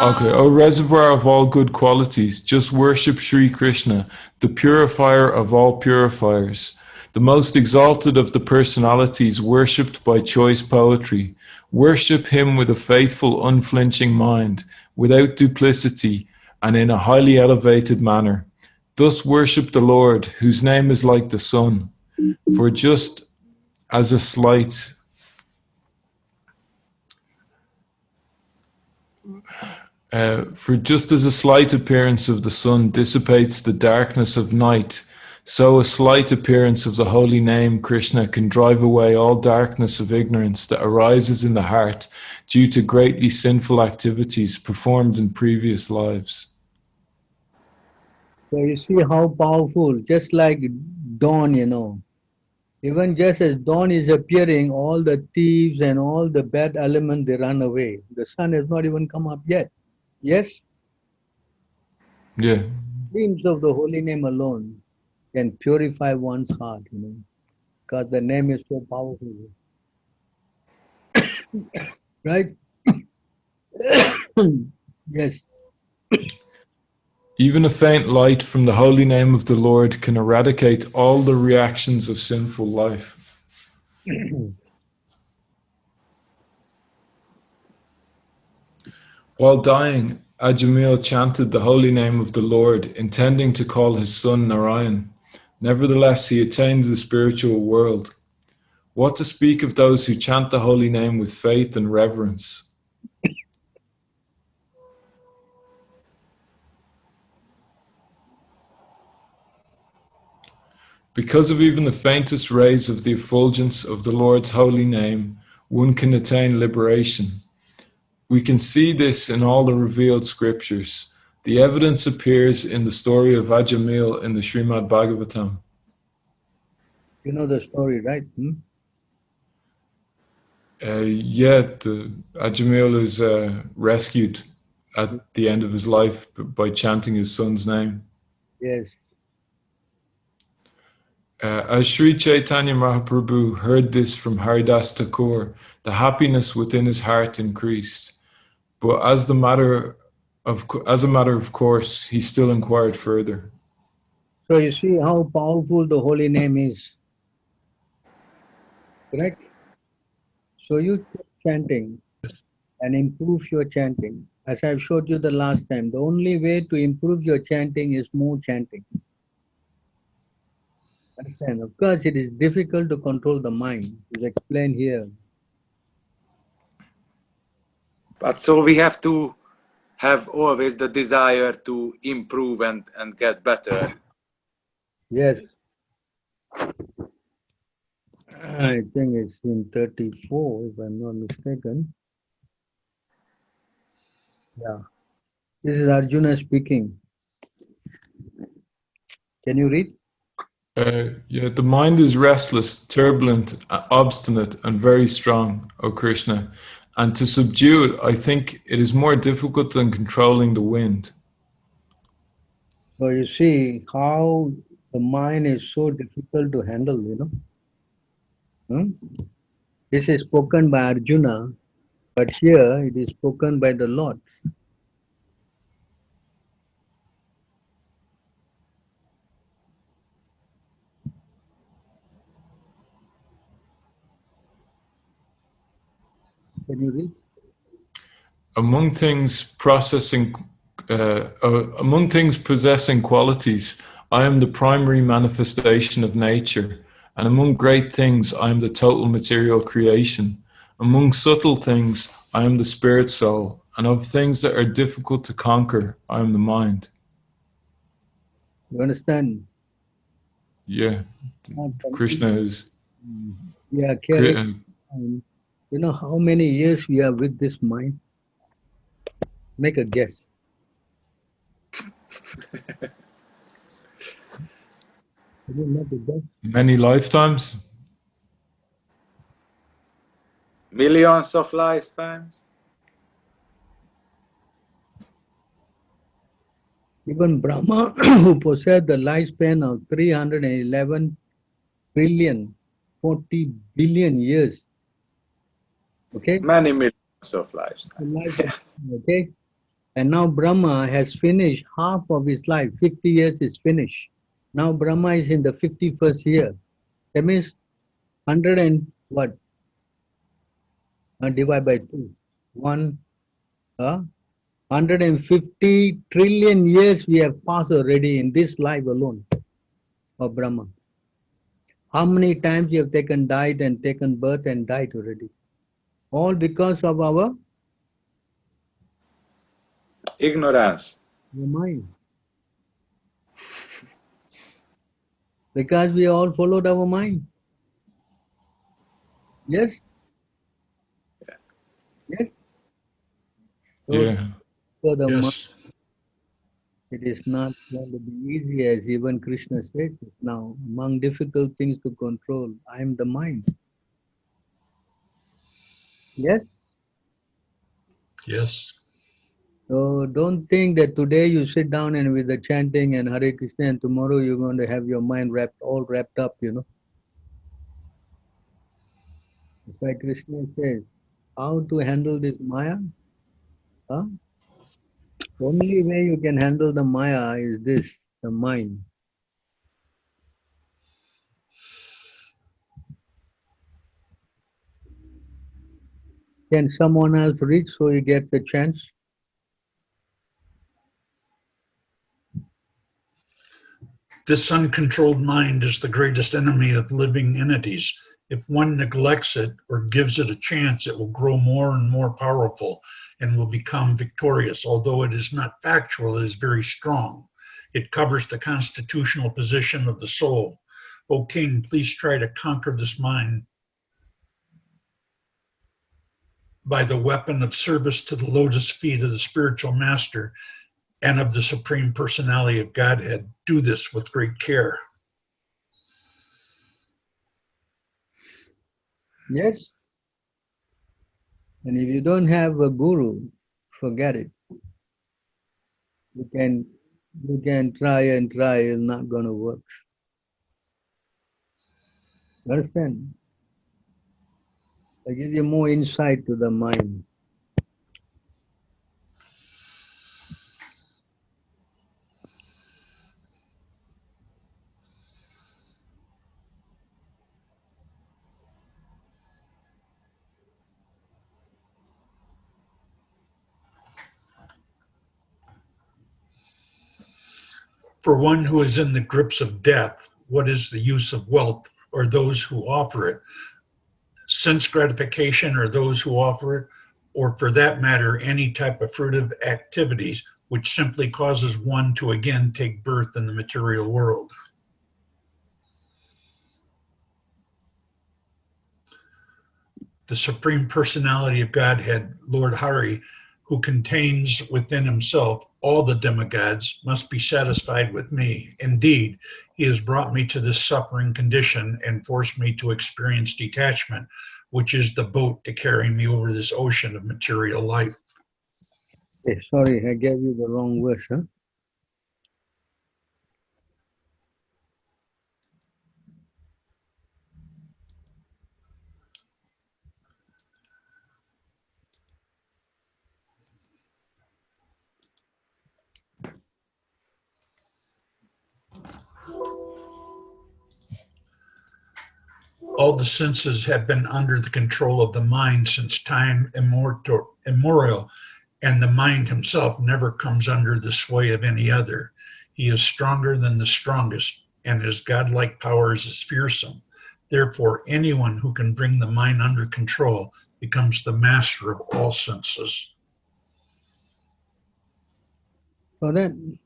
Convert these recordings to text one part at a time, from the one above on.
Okay, O reservoir of all good qualities, just worship Sri Krishna, the purifier of all purifiers, the most exalted of the personalities worshipped by choice poetry. Worship him with a faithful, unflinching mind, without duplicity, and in a highly elevated manner. Thus worship the Lord, whose name is like the sun. For just as a slight for just as a slight appearance of the sun dissipates the darkness of night, so a slight appearance of the holy name Krishna can drive away all darkness of ignorance that arises in the heart due to greatly sinful activities performed in previous lives. So you see how powerful, just like dawn, even just as dawn is appearing, all the thieves and all the bad elements, they run away. The sun has not even come up yet. Yes? Yeah. Dreams of the holy name alone can purify one's heart, because the name is so powerful. Right? Yes. Even a faint light from the holy name of the Lord can eradicate all the reactions of sinful life. While dying, Ajamil chanted the holy name of the Lord, intending to call his son Narayan. Nevertheless, he attained the spiritual world. What to speak of those who chant the holy name with faith and reverence? Because of even the faintest rays of the effulgence of the Lord's holy name, one can attain liberation. We can see this in all the revealed scriptures. The evidence appears in the story of Ajamil in the Srimad Bhagavatam. You know the story, right? Ajamil is rescued at the end of his life by chanting his son's name. Yes. As Sri Chaitanya Mahaprabhu heard this from Haridas Thakur, the happiness within his heart increased. But as a matter of course, he still inquired further. So you see how powerful the holy name is. Correct? So you keep chanting and improve your chanting. As I've showed you the last time, the only way to improve your chanting is more chanting. Understand? Of course, it is difficult to control the mind. It's explained here. But so we have to have always the desire to improve and get better. Yes. I think it's in 34, if I'm not mistaken. Yeah. This is Arjuna speaking. Can you read? The mind is restless, turbulent, obstinate, and very strong, O Krishna. And to subdue it, I think it is more difficult than controlling the wind. So you see how the mind is so difficult to handle, This is spoken by Arjuna, but here it is spoken by the Lord. Can you read? Among things possessing qualities, I am the primary manifestation of nature, and among great things, I am the total material creation. Among subtle things, I am the spirit soul, and of things that are difficult to conquer, I am the mind. You understand? Yeah, Krishna is. We are carrying. You know how many years we are with this mind? Make a guess. Can you make a guess? Many lifetimes? Millions of lifetimes? Even Brahma, who possessed the lifespan of 311 trillion, 40 billion years. Okay? Many millions of lifetimes. Okay? And now Brahma has finished half of his life. 50 years is finished. Now Brahma is in the 51st year. That means 100 and what? Divide by 2. 150 trillion years we have passed already in this life alone of Brahma. How many times you have died and taken birth and died already? All because of our Ignorance. mind. Because we all followed our mind. Yes? Yes? So, Yeah. for the mind, Yes. it is not going to be easy as even Krishna says it now. Among difficult things to control, I am the mind. Yes? Yes. So don't think that today you sit down and with the chanting and Hare Krishna and tomorrow you're going to have your mind all wrapped up, you know. That's why Krishna says, how to handle this Maya? Huh? Only way you can handle the Maya is this, the mind. Can someone else reach so he gets a chance? This uncontrolled mind is the greatest enemy of living entities. If one neglects it or gives it a chance, it will grow more and more powerful and will become victorious. Although it is not factual, it is very strong. It covers the constitutional position of the soul. O King, please try to conquer this mind by the weapon of service to the lotus feet of the spiritual master and of the Supreme Personality of Godhead. Do this with great care. Yes? And if you don't have a guru, forget it. You can try and try, it's not going to work. Understand? I give you more insight to the mind. For one who is in the grips of death, what is the use of wealth or those who offer it? Sense gratification or those who offer it, or for that matter, any type of fruitive activities which simply causes one to again take birth in the material world. The Supreme Personality of Godhead, Lord Hari, who contains within himself all the demigods, must be satisfied with me. Indeed, he has brought me to this suffering condition and forced me to experience detachment, which is the boat to carry me over this ocean of material life. Hey, sorry, I gave you the wrong verse, huh? All the senses have been under the control of the mind since time immemorial, and the mind himself never comes under the sway of any other. He is stronger than the strongest, and his godlike powers is fearsome. Therefore, anyone who can bring the mind under control becomes the master of all senses. So then,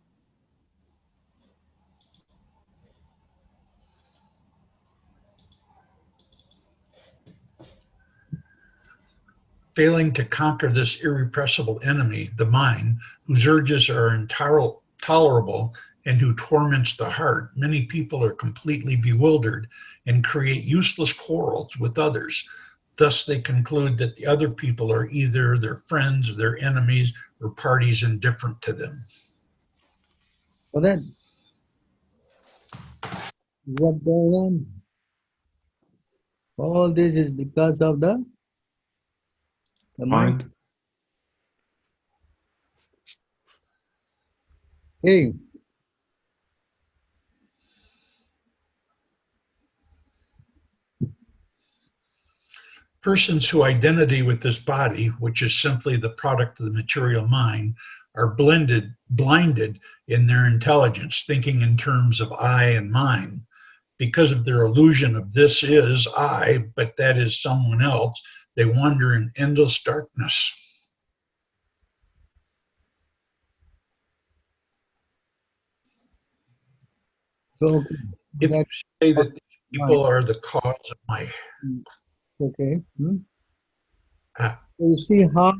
Failing to conquer this irrepressible enemy, the mind, whose urges are intolerable and who torments the heart, many people are completely bewildered and create useless quarrels with others. Thus, they conclude that the other people are either their friends or their enemies or parties indifferent to them. so then, what's going on? All this is because of the mind. Mind. Hey, Persons who identity with this body, which is simply the product of the material mind, are blinded in their intelligence, thinking in terms of I and mine. Because of their illusion of this is I, but that is someone else, they wander in endless darkness. so If you that say that these mind. people are the cause of my Okay. uh, So you see how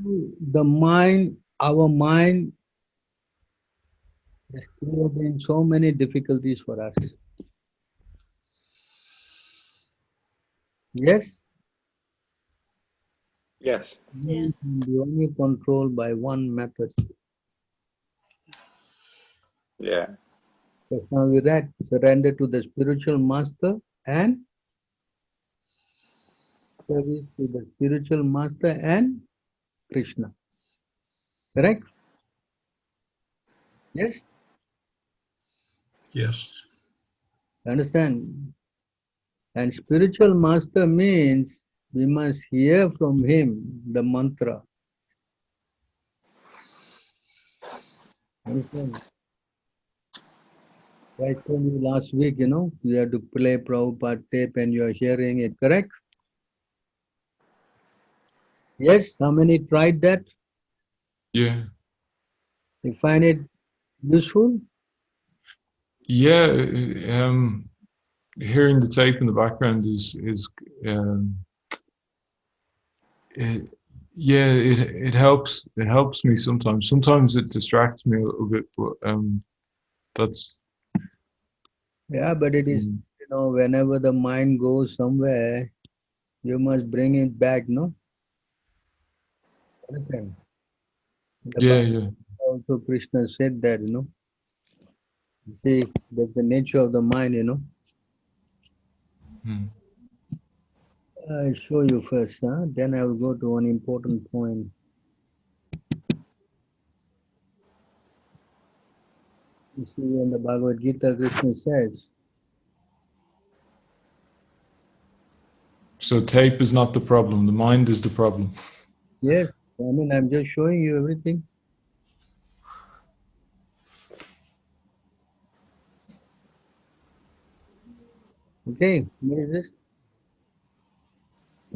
the mind, our mind, is creating so many difficulties for us. Yes, Yes. mind can be only controlled by one method. Yeah. Just now we read, surrender to the spiritual master and service to the spiritual master and Krishna. Correct? Yes? yes, Understand? And spiritual master means we must hear from him the mantra. Understand? I told you last week, you have to play Prabhupada tape and you are hearing it, correct? Yes? How many tried that? Yeah. You find it useful? Yeah. Hearing the tape in the background is um, it, yeah, it helps me sometimes. Sometimes it distracts me a little bit, but that's Yeah, but it is, um, whenever the mind goes somewhere, you must bring it back, no? Understand? In the yeah, Bible yeah. also Krishna said that, You see, that's the nature of the mind. Hmm. I'll show you first, then I will go to one important point. You see, in the Bhagavad Gita, Krishna says, So tape is not the problem. The mind is the problem. yes, I'm just showing you everything. Okay, what is this?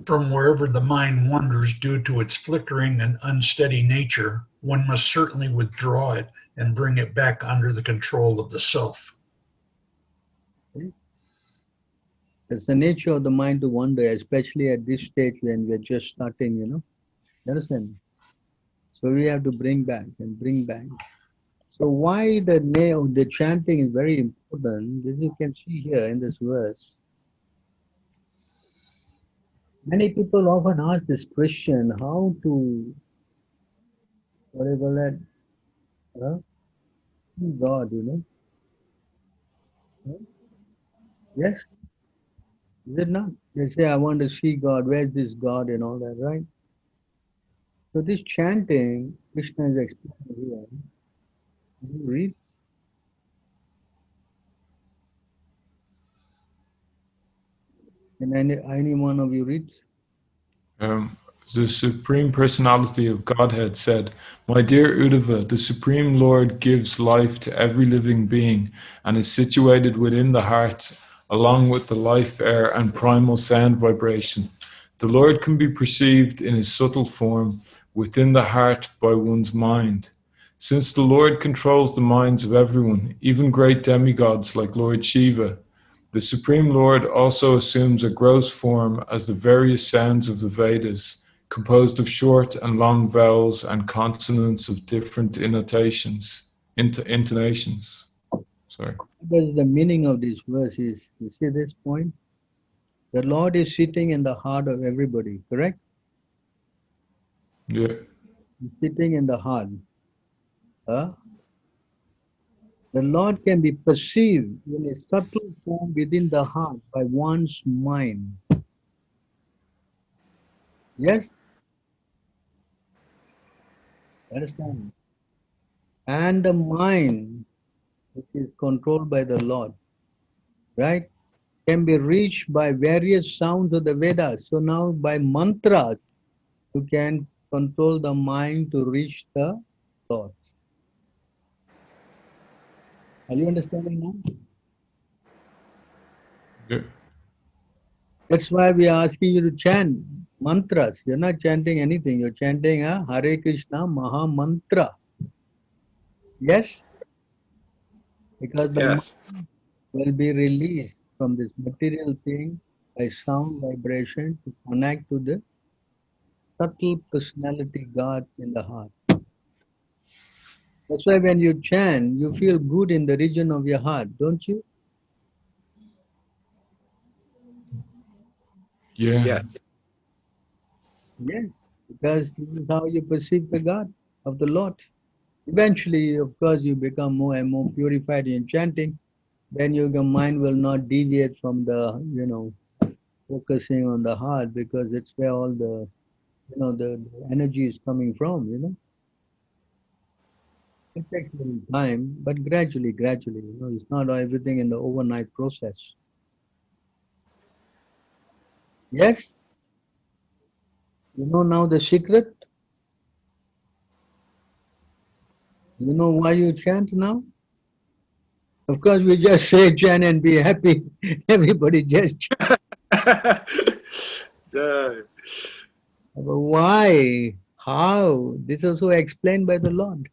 from wherever the mind wanders due to its flickering and unsteady nature, one must certainly withdraw it and bring it back under the control of the self. It's the nature of the mind to wander, especially at this stage when we're just starting. You understand? So we have to bring back and bring back. So why the chanting is very important, as you can see here in this verse. Many people often ask this question, how to, what do you call that, see God. Huh? Yes, is it not? They say, I want to see God, where's this God and all that, right? So this chanting, Krishna is explaining here. You read, and any one of you read? Um, the Supreme Personality of Godhead said, "My dear Uddhava, the Supreme Lord gives life to every living being and is situated within the heart, along with the life air and primal sound vibration. The Lord can be perceived in his subtle form within the heart by one's mind. Since the Lord controls the minds of everyone, even great demigods like Lord Shiva, the Supreme Lord also assumes a gross form as the various sounds of the Vedas, composed of short and long vowels and consonants of different intonations. Sorry. What is the meaning of this verse is, you see this point? The Lord is sitting in the heart of everybody, correct? Yeah. He's sitting in the heart. Huh? The Lord can be perceived in a subtle form within the heart by one's mind. Yes? Understand? And the mind which is controlled by the Lord, right? Can be reached by various sounds of the Vedas. So now by mantras, you can control the mind to reach the Lord. Are you understanding now? Yeah. That's why we are asking you to chant mantras. You're not chanting anything. You're chanting a Hare Krishna Maha Mantra. Yes? Because the mind Yes. will be released from this material thing by sound vibration to connect to the subtle personality God in the heart. That's why when you chant, you feel good in the region of your heart, don't you? Yeah. Yeah. Yes, because this is how you perceive the God of the Lord. Eventually, of course, you become more and more purified in chanting. Then your mind will not deviate from the, focusing on the heart because it's where all the energy is coming from. It takes a little time, but gradually, it's not everything in the overnight process. Yes, you know now the secret. You know why you chant now? Of course, we just say chant and be happy. Everybody just chant. The- But why? How? This is also explained by the Lord.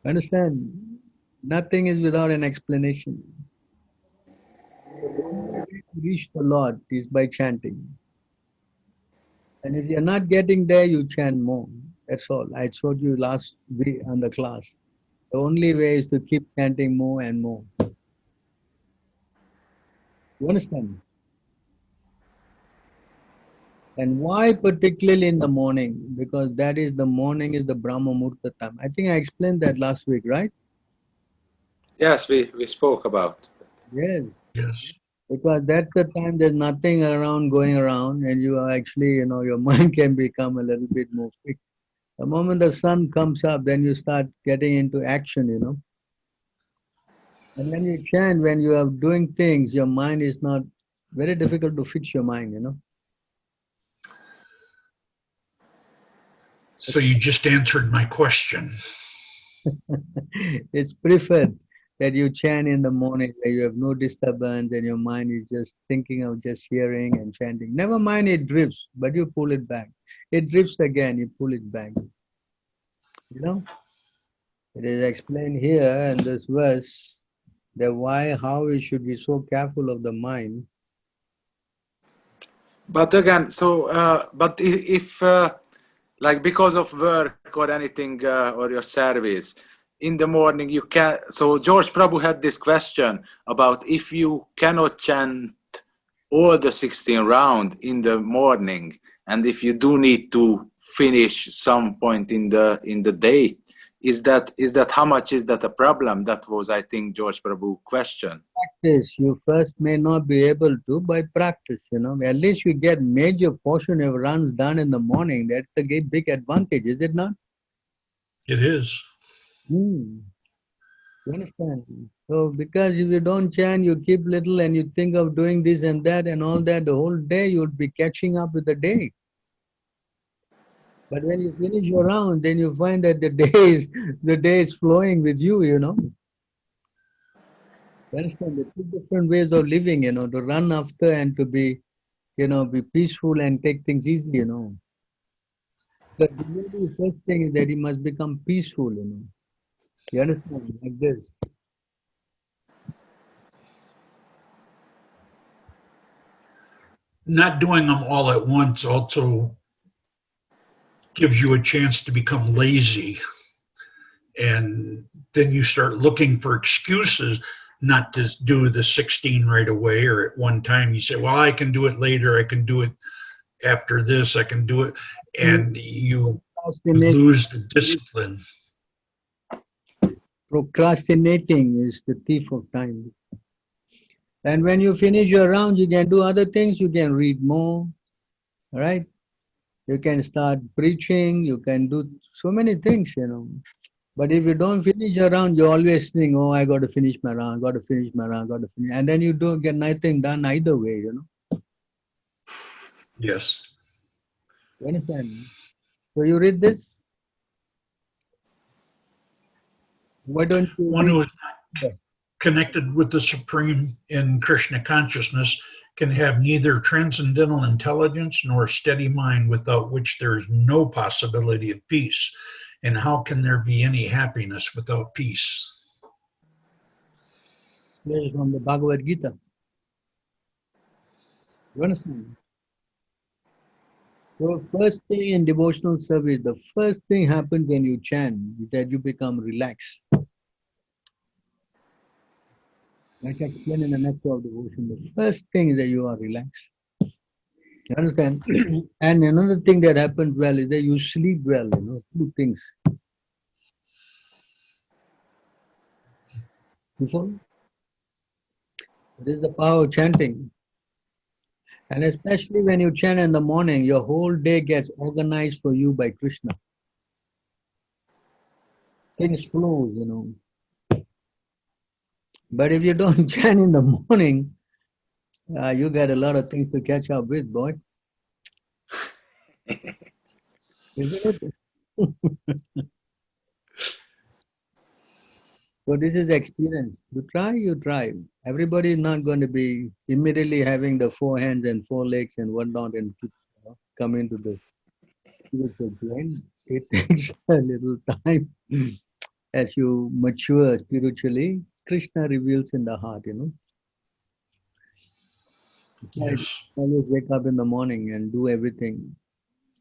Understand? Nothing is without an explanation. The only way to reach the Lord is by chanting. And if you're not getting there, you chant more. That's all. I showed you last week on the class. The only way is to keep chanting more and more. You understand? And why particularly in the morning? Because that is the morning is the Brahma Murta time. I think I explained that last week, right? yes, we spoke about. Yes. Yes. Because that's the time there's nothing around going around and you are actually, your mind can become a little bit more fixed. The moment the sun comes up, then you start getting into action. And when you chant, when you are doing things, your mind is not very difficult to fix your mind. So you just answered my question. It's preferred that you chant in the morning where you have no disturbance and your mind is just thinking of just hearing and chanting. Never mind it drifts, but you pull it back. It drifts again, you pull it back. You know, it is explained here in this verse that why, how we should be so careful of the mind. But again, so but if like because of work or anything or your service in the morning you can. So George Prabhu had this question about if you cannot chant all the 16 round in the morning, and if you do need to finish some point in the day, is that how much is that a problem? That was, I think, George Prabhu question. Practice, you first may not be able to by practice. At least you get major portion of runs done in the morning. That's a big advantage, is it not? It is. Hmm. You understand? So because if you don't chant, you keep little and you think of doing this and that and all that, the whole day you'll be catching up with the day. But when you finish your round, then you find that the day is flowing with you. You understand? The two different ways of living, to run after and to be peaceful and take things easy. The devotee first thing is that he must become peaceful. You understand? Like this. Not doing them all at once also gives you a chance to become lazy. And then you start looking for excuses not to do the 16 right away or at one time. You say, well, I can do it later. I can do it after this. I can do it. And you lose the discipline. Procrastinating is the thief of time. And when you finish your round, you can do other things. You can read more, right? You can start preaching. You can do so many things. But if you don't finish your round, you always think, oh, I got to finish my round, got to finish my round, got to finish. And then you don't get nothing done either way, you know. Yes. You understand? So you read this? Why don't you One read who is connected with the Supreme in Krishna consciousness can have neither transcendental intelligence nor a steady mind, without which there is no possibility of peace. And how can there be any happiness without peace? this is from the Bhagavad Gita? You understand? So first thing in devotional service, the first thing happens when you chant is that you become relaxed. Like I explained in the next of devotion, the first thing is that you are relaxed. You understand? And another thing that happens well is that you sleep well, you know, two things. You follow? This is the power of chanting. And especially when you chant in the morning, your whole day gets organized for you by Krishna. Things flow, you know. But if you don't chant in the morning, you got a lot of things to catch up with, boy. Isn't it? So this is experience. You try. Everybody is not going to be immediately having the 4 hands and 4 legs and whatnot and come into the spiritual plane. It takes a little time. As you mature spiritually, Krishna reveals in the heart, you know. Yes. Always wake up in the morning and do everything.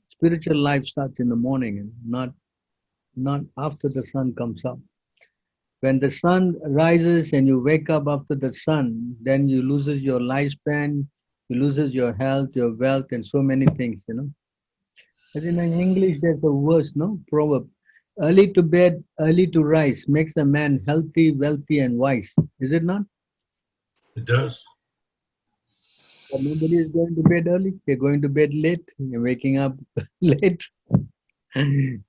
Spiritual life starts in the morning and not after the sun comes up. When the sun rises and you wake up after the sun, then you loses your lifespan, you loses your health, your wealth, and so many things, you know. But in English, there's a verse, no? Proverb. Early to bed, early to rise makes a man healthy, wealthy, and wise. Is it not? It does. But nobody is going to bed early. They're going to bed late. They're waking up late.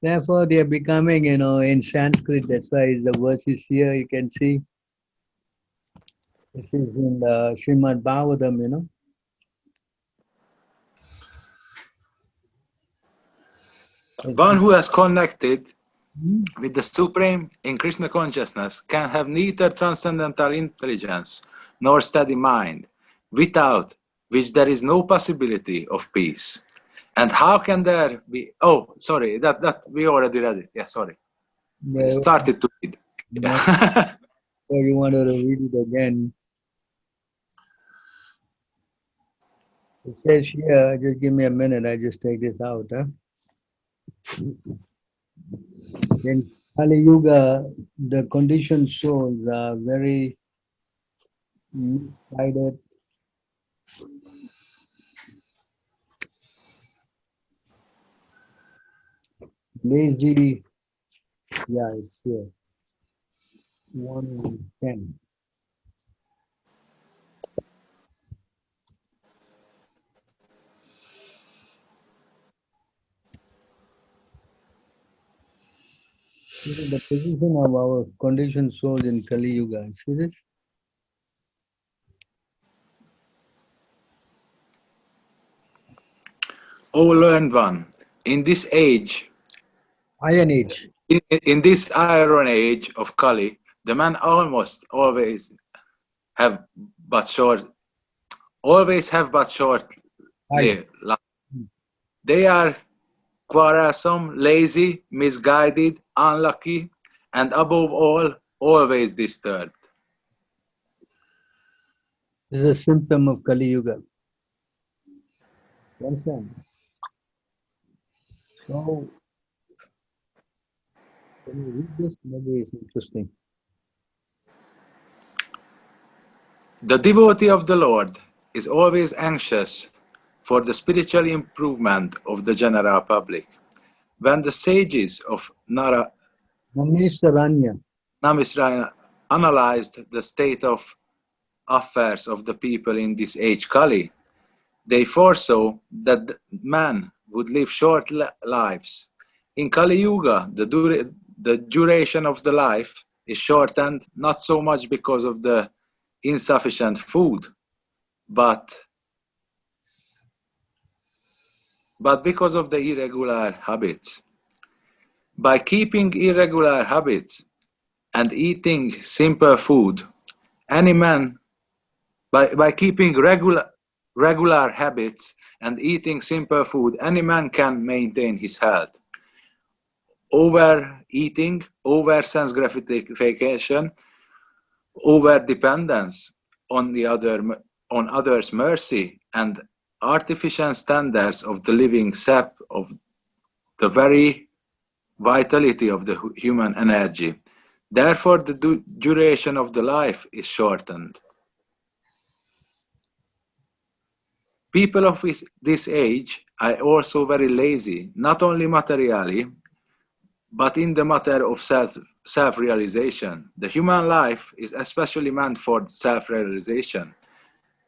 Therefore, they are becoming, you know, in Sanskrit. That's why the verse is here. You can see. This is in the Srimad Bhagavatam, you know. One who has connected with the Supreme in Krishna consciousness can have neither transcendental intelligence nor steady mind, without which there is no possibility of peace. And how can there be? Oh, sorry, that we already read it. Yeah, sorry. We started to read. Yeah. So you want to read it again? It says here, just give me a minute, I just take this out. Huh? In Kali Yuga, the conditioned souls are very misguided, lazy. Yeah, it's here. 110. This is the position of our conditioned soul in Kali Yuga. See this? O learned one, in this age, Iron Age. in this iron age of Kali, the man almost always have but short Iron. life. They are quarrelsome, lazy, misguided, unlucky, and above all, always disturbed. This is a symptom of Kali Yuga. You understand? So, can you read this? Maybe it's interesting. The devotee of the Lord is always anxious for the spiritual improvement of the general public. When the sages of Namisaranya. Namisraya analyzed the state of affairs of the people in this age Kali, they foresaw that man would live short lives. In Kali Yuga, the the duration of the life is shortened, not so much because of the insufficient food, but because of the irregular habits. By keeping irregular habits and eating simple food, any man, by keeping regular habits and eating simple food, any man can maintain his health. Overeating, over sense gratification, over dependence on others' mercy, and artificial standards of the living sap of the very vitality of the human energy. Therefore, the duration of the life is shortened. People of this age are also very lazy, not only materially, but in the matter of self-realization. The human life is especially meant for self-realization.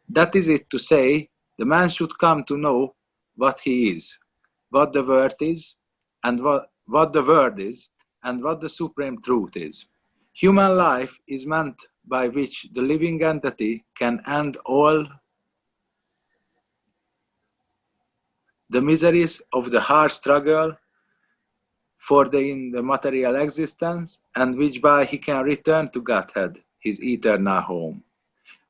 That is it to say, the man should come to know what he is, what the word is, and what the word is, and what the supreme truth is. Human life is meant by which the living entity can end all the miseries of the hard struggle in the material existence, and which by he can return to Godhead, his eternal home.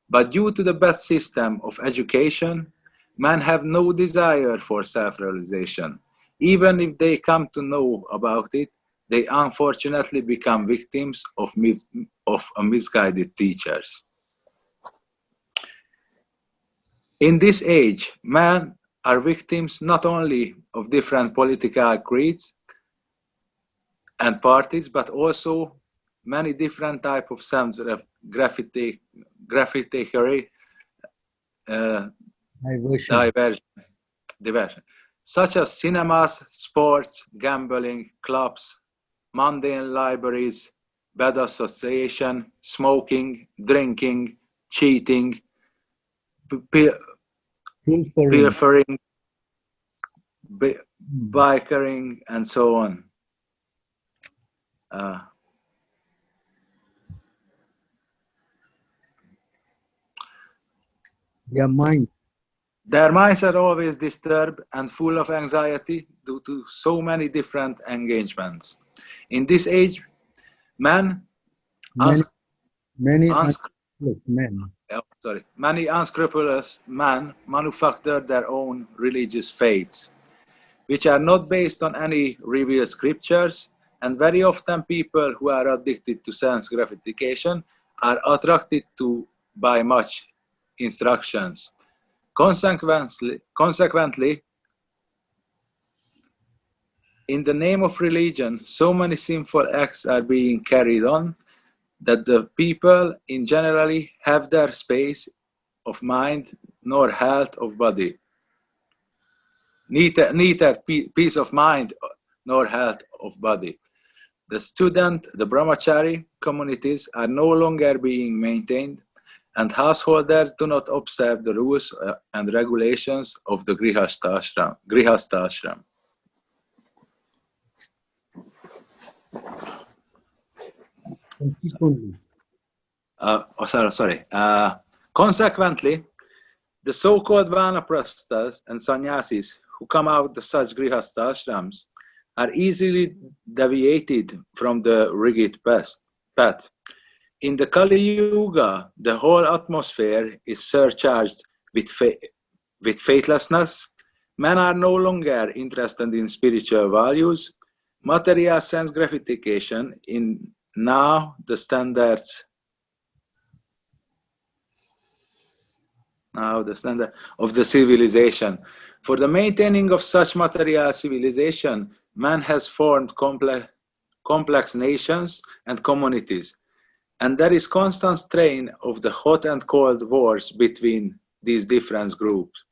But due to the bad system of education, men have no desire for self-realization. Even if they come to know about it, they unfortunately become victims of misguided teachers. In this age, men are victims not only of different political creeds and parties, but also many different types of sense graffiti diversion, such as cinemas, sports, gambling, clubs, mundane libraries, bad association, smoking, drinking, cheating, pilfering, bikering, and so on. Their minds are always disturbed and full of anxiety due to so many different engagements. In this age, many unscrupulous men manufacture their own religious faiths, which are not based on any revealed scriptures, and very often people who are addicted to sense gratification are attracted to by much instructions. Consequently, in the name of religion, so many sinful acts are being carried on that the people in generally have their space of mind nor health of body. Neither peace of mind nor health of body. The student, the brahmachari communities are no longer being maintained, and householders do not observe the rules and regulations of the grihastha ashram. Consequently, the so-called vanaprasthas and sannyasis who come out of such grihastha ashrams are easily deviated from the rigid path. In the Kali Yuga, the whole atmosphere is surcharged with faithlessness. Men are no longer interested in spiritual values. Material sense gratification in now the standard of the civilization. For the maintaining of such material civilization, man has formed complex nations and communities, and there is constant strain of the hot and cold wars between these different groups.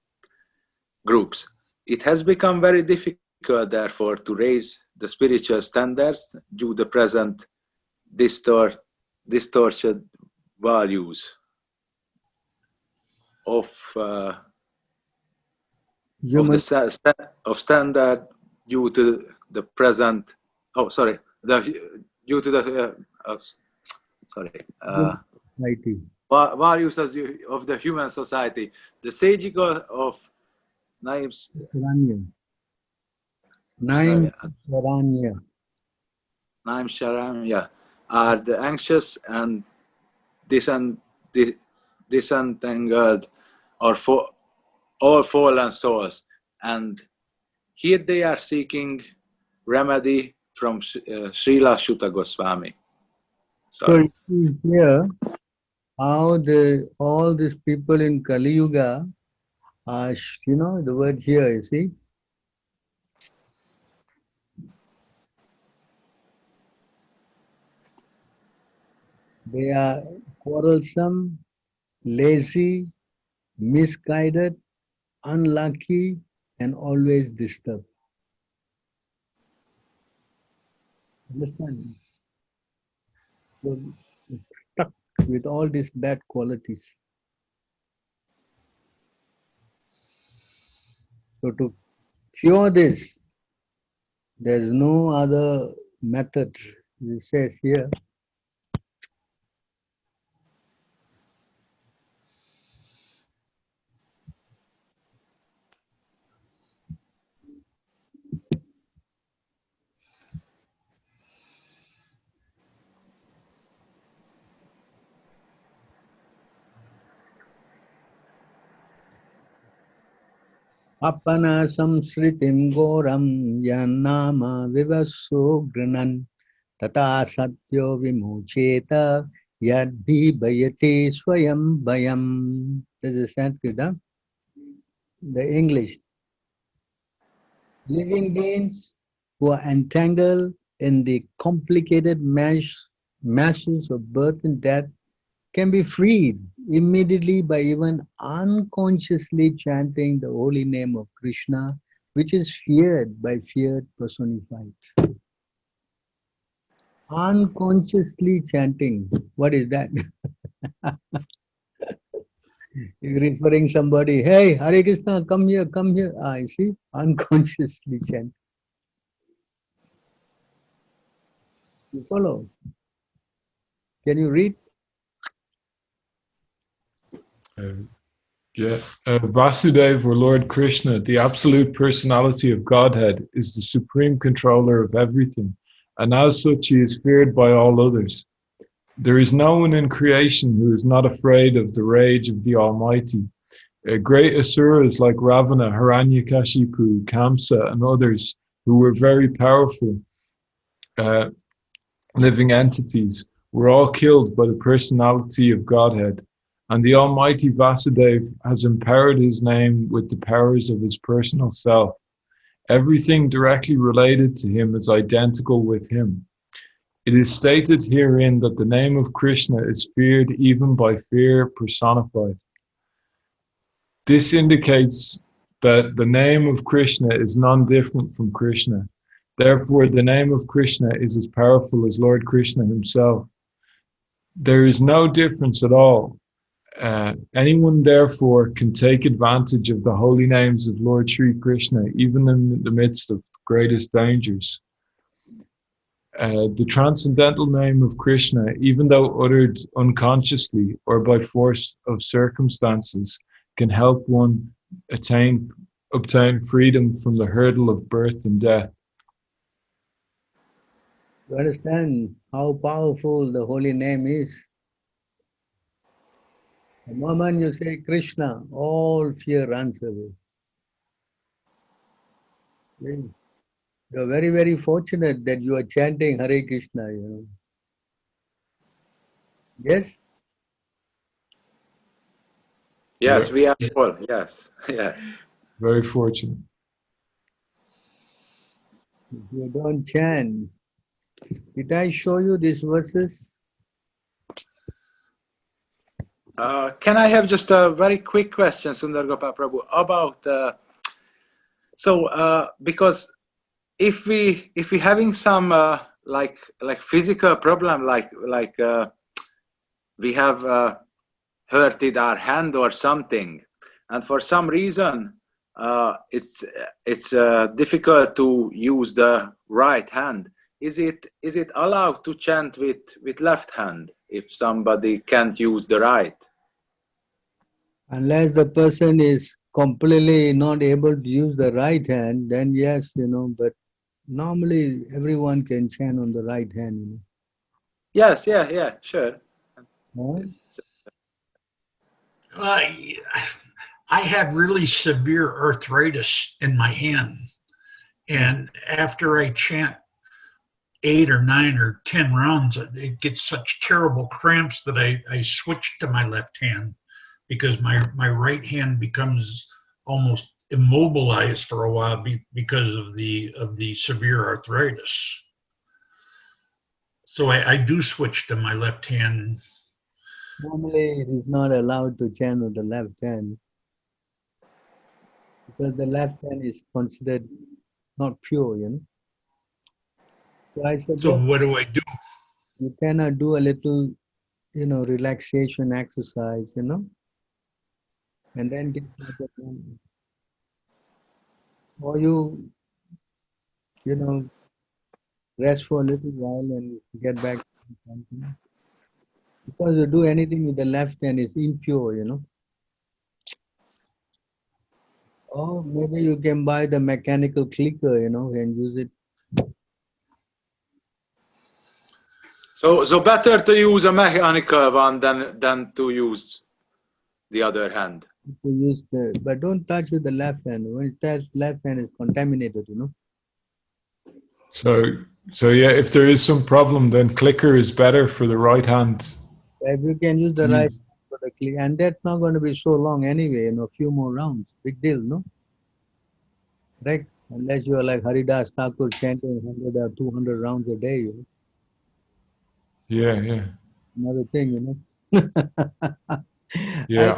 It has become very difficult, therefore, to raise the spiritual standards due to the present distorted values of standard due to the present due to the Society. values of the human society. The sage of Naim's Naim Sharam are the anxious and disentangled or all fallen souls, and here they are seeking remedy from Srila Shuta Goswami. So you see here how all these people in Kali Yuga are, the word here, you see. They are quarrelsome, lazy, misguided, unlucky, and always disturbed. Understand? So stuck with all these bad qualities. So to cure this, there's no other method. It says here. Apana samsritim goram yanama vivaso granan tata satyo vimucheta yadhi bayate swayam bayam. This is Sanskrit, huh? The English. Living beings who are entangled in the complicated masses of birth and death can be freed immediately by even unconsciously chanting the holy name of Krishna, which is feared by feared personified. Unconsciously chanting, what is that? You're referring somebody, hey, Hare Krishna, come here, come here. You see, unconsciously chanting. You follow? Can you read? Vasudeva, or Lord Krishna, the absolute personality of Godhead, is the supreme controller of everything, and as such he is feared by all others. There is no one in creation who is not afraid of the rage of the Almighty. Great asuras like Ravana, Hiranyakashipu, Kamsa, and others who were very powerful living entities were all killed by the personality of Godhead. And the Almighty Vasudeva has empowered his name with the powers of his personal self. Everything directly related to him is identical with him. It is stated herein that the name of Krishna is feared even by fear personified. This indicates that the name of Krishna is non-different from Krishna. Therefore, the name of Krishna is as powerful as Lord Krishna himself. There is no difference at all. Anyone, therefore, can take advantage of the holy names of Lord Sri Krishna, even in the midst of greatest dangers. The transcendental name of Krishna, even though uttered unconsciously or by force of circumstances, can help one obtain freedom from the hurdle of birth and death. You understand how powerful the holy name is? The moment you say Krishna, all fear runs away. You're very, very fortunate that you are chanting Hare Krishna, Yes? Yes, we are all. Yes, yeah. Very fortunate. If you don't chant, did I show you these verses? Can I have just a very quick question, Sundar Gopal Prabhu, about because if we having some like physical problem, like we have hurted our hand or something, and for some reason it's difficult to use the right hand. is it allowed to chant with left hand if somebody can't use the right? Unless the person is completely not able to use the right hand, then yes, but normally everyone can chant on the right hand, Yes, yeah, sure. Right? I have really severe arthritis in my hand. And after I chant 8 or 9 or 10 rounds, it gets such terrible cramps that I switch to my left hand because my right hand becomes almost immobilized for a while because of the severe arthritis. So I do switch to my left hand. Normally it is not allowed to chant with the left hand because the left hand is considered not pure, So I So suggest what do I do? you cannot do a little, relaxation exercise, and then get back at home. Or rest for a little while and get back to something. Because you do anything with the left hand is impure, Or maybe you can buy the mechanical clicker, and use it. So better to use a mechanical one than to use the other hand. To use but don't touch with the left hand. When you touch left hand, is contaminated, So yeah, if there is some problem, then clicker is better for the right hand. If you can use the to right use. for the click, and that's not going to be so long anyway, a few more rounds. Big deal, no? Right? Unless you are like Haridas Thakur chanting 100 or 200 rounds a day, Yeah. Another thing, Yeah,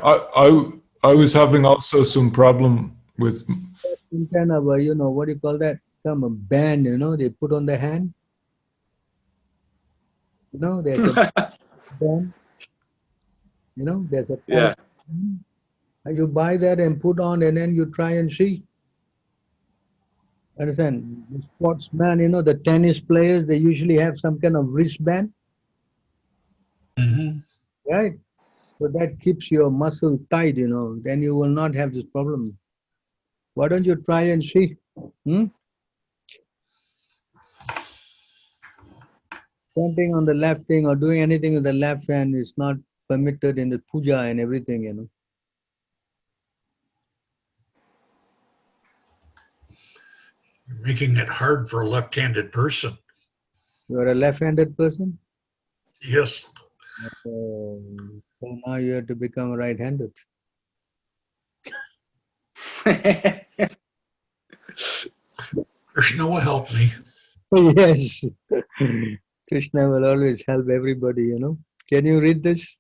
I was having also some problem with. Some kind of a, what do you call that? Some a band, they put on the hand. There's a band, there's a Yeah. and you buy that and put on, and then you try and see. Understand? The sportsman, the tennis players, they usually have some kind of wristband, Mm-hmm. right? So that keeps your muscle tight, then you will not have this problem. Why don't you try and see? Chanting on the left thing or doing anything with the left hand is not permitted in the puja and everything, You're making it hard for a left-handed person. You are a left-handed person? Yes. So now you have to become right-handed. Krishna will help me. Yes. Krishna will always help everybody, Can you read this?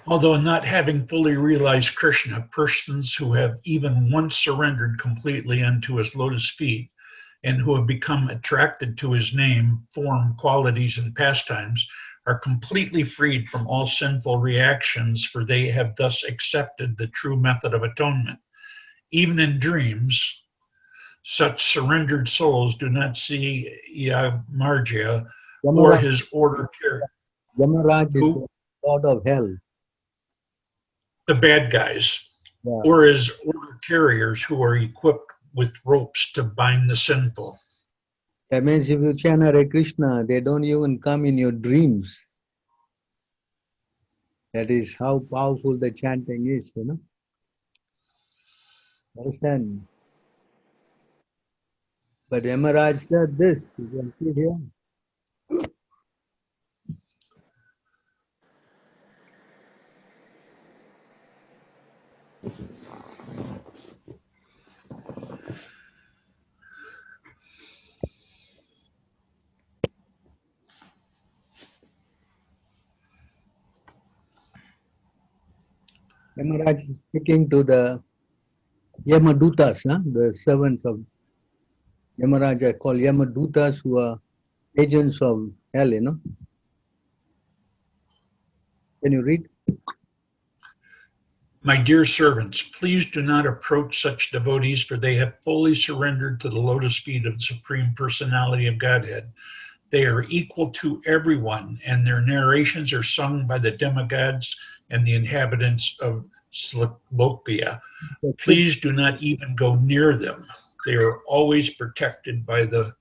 Although not having fully realized Krishna, persons who have even once surrendered completely unto his lotus feet and who have become attracted to his name, form, qualities, and pastimes are completely freed from all sinful reactions, for they have thus accepted the true method of atonement. Even in dreams, such surrendered souls do not see Yamarja or his order carrier. Yamaraj is the god of hell. The bad guys, Yeah. or his order carriers who are equipped with ropes to bind the sinful. That means if you chant Hare Krishna, they don't even come in your dreams. That is how powerful the chanting is, Understand? But Yamaraj said this, you can see here. Yamaraj is speaking to the Yamadutas, the servants of Yamaraj are called Yamadutas, who are agents of hell, Can you read? My dear servants, please do not approach such devotees, for they have fully surrendered to the lotus feet of the Supreme Personality of Godhead. They are equal to everyone, and their narrations are sung by the demigods and the inhabitants of Slokopia. Please do not even go near them. They are always protected by the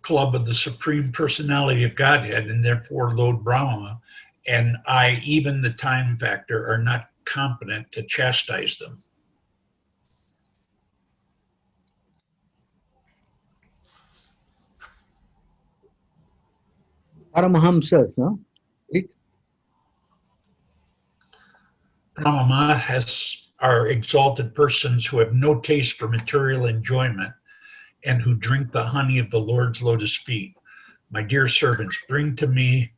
club of the Supreme Personality of Godhead, and therefore Lord Brahma and I, even the time factor, are not competent to chastise them. Paramahamsas, huh? It, Brahma are exalted persons who have no taste for material enjoyment and who drink the honey of the Lord's lotus feet. My dear servants, bring to me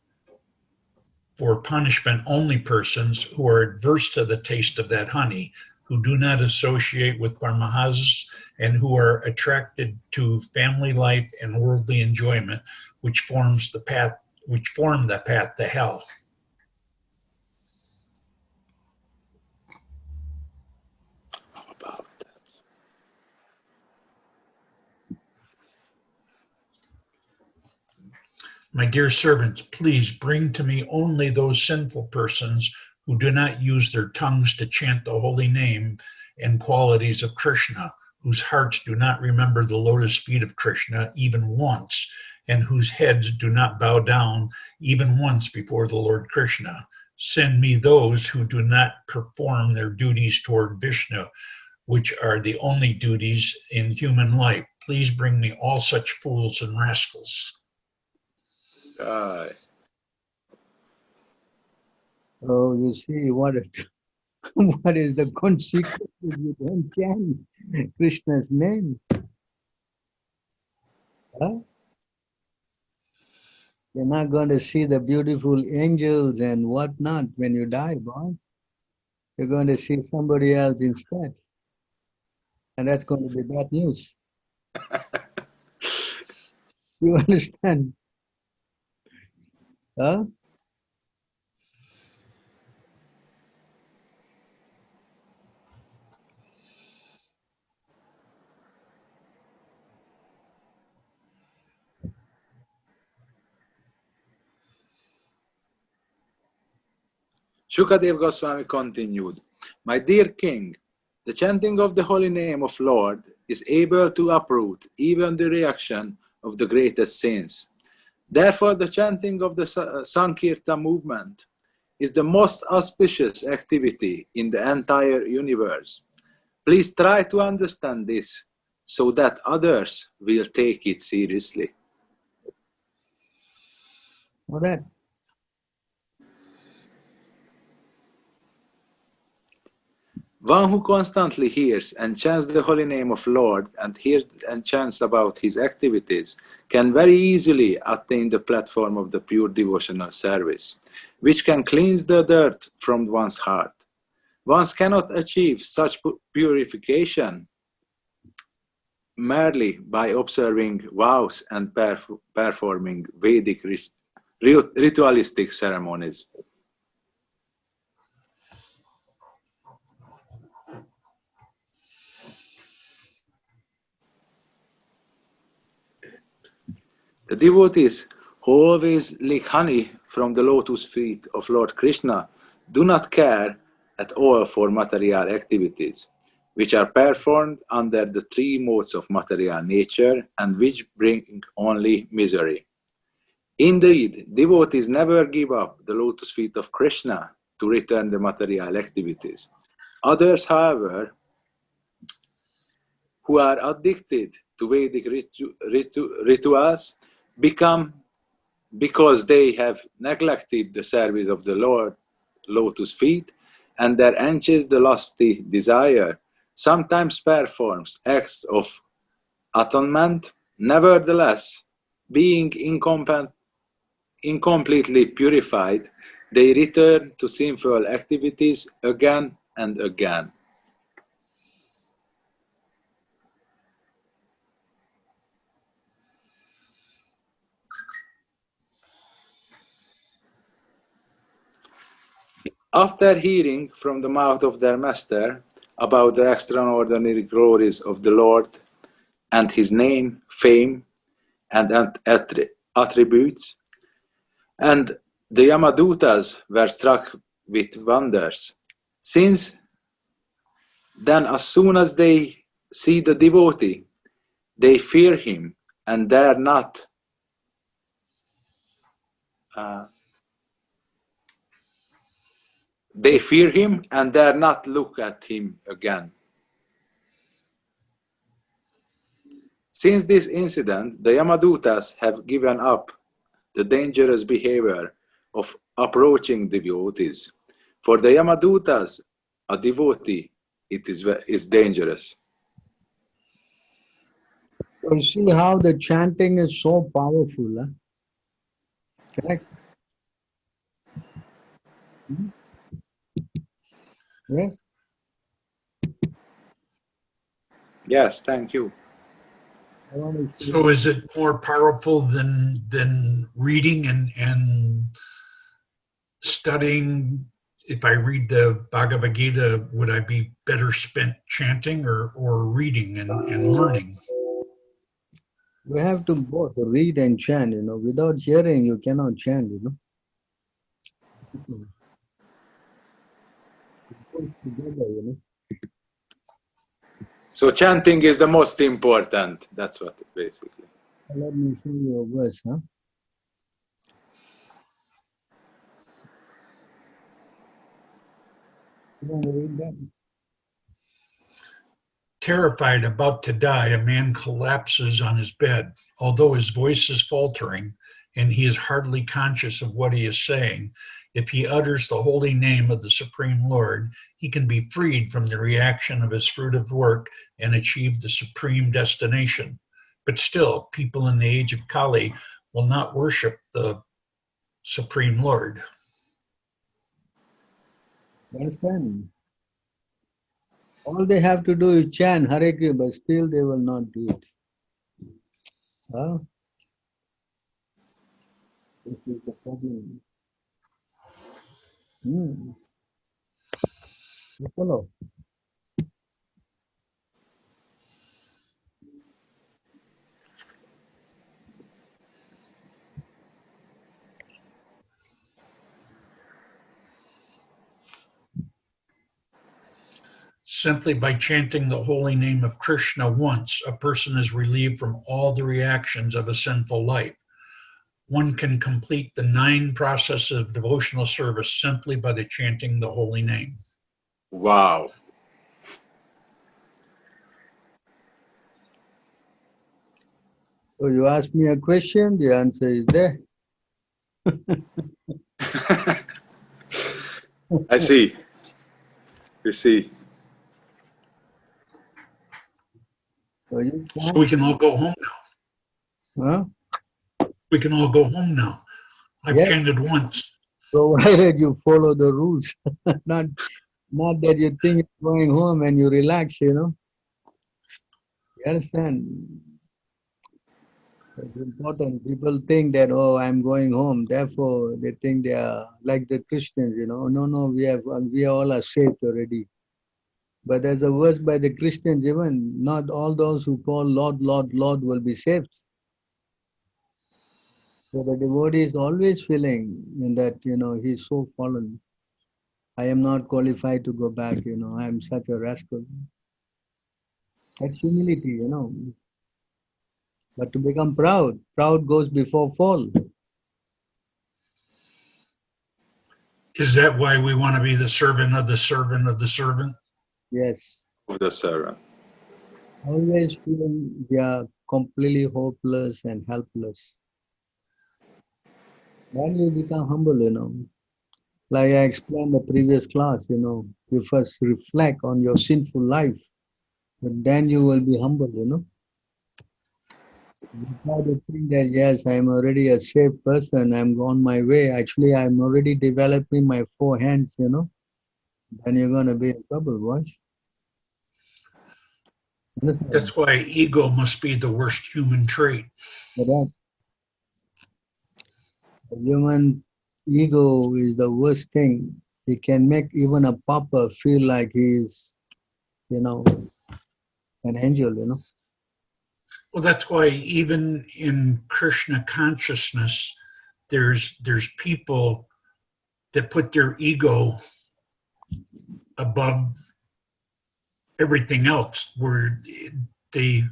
for punishment only persons who are adverse to the taste of that honey, who do not associate with Paramahamsas, and who are attracted to family life and worldly enjoyment, which form the path to hell. My dear servants, please bring to me only those sinful persons who do not use their tongues to chant the holy name and qualities of Krishna, whose hearts do not remember the lotus feet of Krishna even once, and whose heads do not bow down even once before the Lord Krishna. Send me those who do not perform their duties toward Vishnu, which are the only duties in human life. Please bring me all such fools and rascals. oh, you see what what is the consequence if you don't chant Krishna's name? Huh? You're not going to see the beautiful angels and whatnot when you die, boy. You're going to see somebody else instead. And that's going to be bad news. You understand? Huh? Shukadev Goswami continued, My dear king, the chanting of the holy name of Lord is able to uproot even the reaction of the greatest sins. Therefore, the chanting of the Sankirtan movement is the most auspicious activity in the entire universe. Please try to understand this so that others will take it seriously. What that? One who constantly hears and chants the holy name of Lord and hears and chants about his activities can very easily attain the platform of the pure devotional service, which can cleanse the dirt from one's heart. One cannot achieve such purification merely by observing vows and performing Vedic ritualistic ceremonies. The devotees who always lick honey from the lotus feet of Lord Krishna do not care at all for material activities, which are performed under the three modes of material nature and which bring only misery. Indeed, devotees never give up the lotus feet of Krishna to return the material activities. Others, however, who are addicted to Vedic rituals become, because they have neglected the service of the Lord lotus feet, and their anxious the lusty desire sometimes performs acts of atonement. Nevertheless, being incompletely purified, they return to sinful activities again and again. After hearing from the mouth of their master about the extraordinary glories of the Lord and his name, fame, and attributes, and the Yamadutas were struck with wonders. Since then, as soon as they see the devotee, they fear him and dare not look at him again. Since this incident, the Yamadutas have given up the dangerous behavior of approaching devotees. For the Yamadutas, a devotee is dangerous. So you see how the chanting is so powerful, huh? Correct? Yes? Yes, thank you. I want to see. So is it more powerful than reading and studying? If I read the Bhagavad Gita, would I be better spent chanting or reading and learning? We have to both read and chant, you know. Without hearing, you cannot chant, you know. It goes together, you know. So chanting is the most important. That's what basically. Let me show you a verse, huh? You want to read that? Terrified, about to die, a man collapses on his bed. Although his voice is faltering and he is hardly conscious of what he is saying, if he utters the holy name of the Supreme Lord, he can be freed from the reaction of his fruitive work and achieve the supreme destination. But still, people in the age of Kali will not worship the Supreme Lord. You understand? All they have to do is chant Hare Krishna, but still they will not do it. Huh? This is the problem. You follow? Simply by chanting the holy name of Krishna once, a person is relieved from all the reactions of a sinful life. One can complete the 9 processes of devotional service simply by the chanting the holy name. Wow. So you ask me a question, the answer is there. I see. You see. So you So chant, we can all go home now. huh? We can all go home now. I've Yes, chanted once. provided you follow the rules. not that you think you're going home and you relax, you know. You understand? It's important. People think that, oh, I'm going home. Therefore, they think they are like the Christians, you know. No, we all are saved already. But there's a verse by the Christians, even not all those who call Lord, Lord, Lord will be saved. So the devotee is always feeling in that, you know, he's so fallen. I am not qualified to go back, you know. I am such a rascal. That's humility, you know. But to become proud, proud goes before fall. Is that why we want to be the servant of the servant of the servant? Yes. Of the servant. Always feeling they are completely hopeless and helpless. Then you become humble, you know. Like I explained in the previous class, you know, you first reflect on your sinful life, but then you will be humble, you know. You try to think that, yes, I'm already a safe person, I'm on my way. Actually, I'm already developing my 4 hands, you know. Then you're going to be in trouble, boys. Understand? That's why ego must be the worst human trait. But that the human ego is the worst thing He can make even a pauper feel like he's, an angel. Well, that's why even in Krishna consciousness, there's people that put their ego above everything else, where they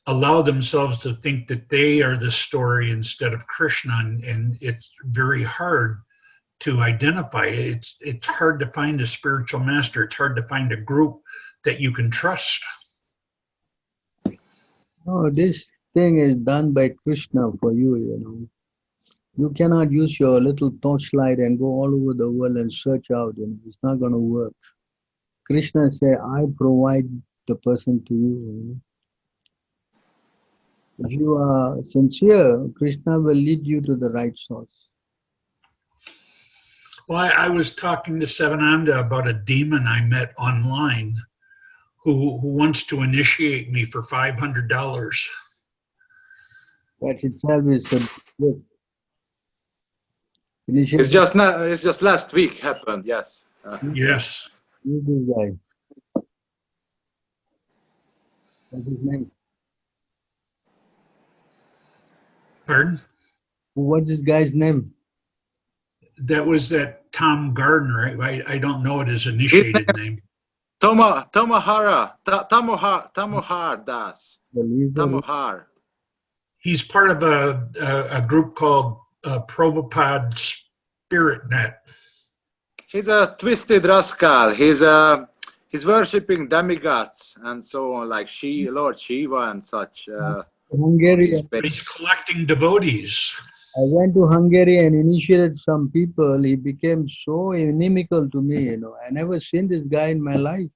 allow themselves to think that they are the story instead of Krishna, and it's very hard to identify. It's hard to find a spiritual master. It's hard to find a group that you can trust. No, this thing is done by Krishna for you. You cannot use your little torchlight and go all over the world and search out. It's not going to work. Krishna say, I provide the person to you. If you are sincere, Krishna will lead you to the right source. Well, I was talking to Sevananda about a demon I met online who wants to initiate me for $500. That itself is a good It's initiative. just last week happened. Yes. Yes. Who's this guy? What's his name? Pardon? What's this guy's name? That was that Tom Gardner. I don't know it his initiated name. Tamohar Das. Believer. Tamohar. He's part of a group called Prabhupada Spirit Net. He's a twisted rascal. He's worshipping demigods and so on, like Lord Shiva and such. Hungary. But he's collecting devotees. I went to Hungary and initiated some people. He became so inimical to me. I never seen this guy in my life.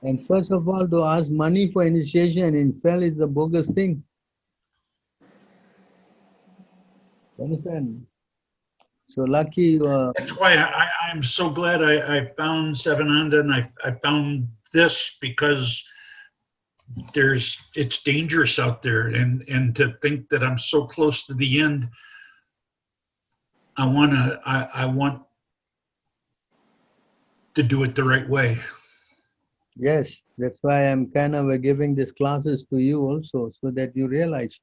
And first of all, to ask money for initiation in fell is a bogus thing. Understand? So lucky you are. That's why I'm so glad I found Sevananda and I found this, because it's dangerous out there, and to think that I'm so close to the end, I want to do it the right way. Yes, that's why I'm kind of giving these classes to you also, so that you realize,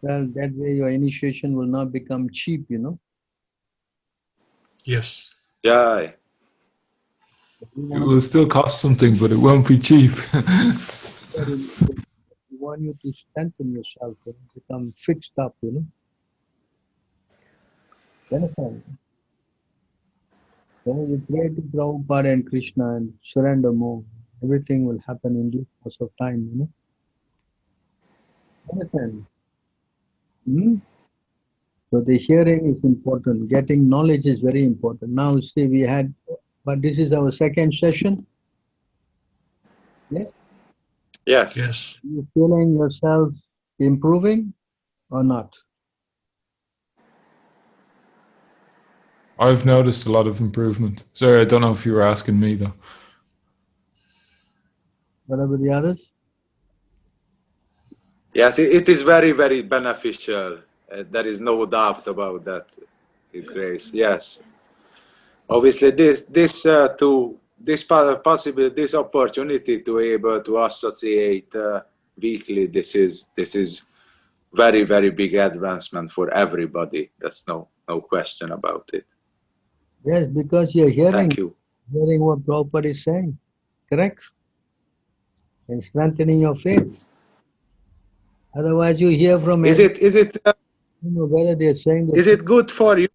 Well, that way your initiation will not become cheap, Yes. Yeah. It will still cost something, but it won't be cheap. We want you to strengthen yourself and become fixed up, Understand? So you pray to Prabhupada and Krishna and surrender more. Everything will happen in due course of time, Understand? So the hearing is important. Getting knowledge is very important. Now see, but this is our second session. Yes? Yes. Yes. Are you feeling yourself improving or not? I've noticed a lot of improvement. Sorry, I don't know if you were asking me though. What about the others? Yes, it is very, very beneficial. There is no doubt about that. His grace. Yes. Obviously, this opportunity to be able to associate weekly. This is very, very big advancement for everybody. That's no question about it. Yes, because you're Thank you. hearing what Prabhupada is saying, correct? And strengthening your faith. Otherwise, you hear from Is it whether they're saying the is it good for you,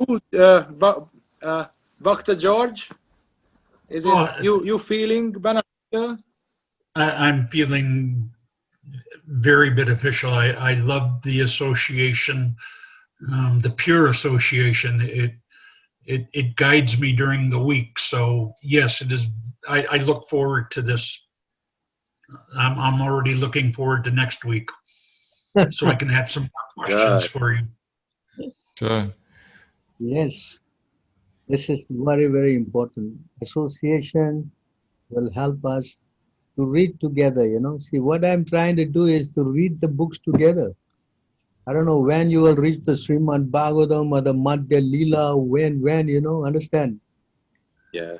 Dr. George? Is it you feeling beneficial? I'm feeling very beneficial. I love the association, the pure association. It guides me during the week. So yes, it is. I look forward to this. I'm already looking forward to next week, so I can have some more questions for you. Sure. Yes, this is very, very important. Association will help us to read together, See, what I'm trying to do is to read the books together. I don't know when you will reach the Srimad Bhagavatam or the Madhya Leela, when, understand, Yeah.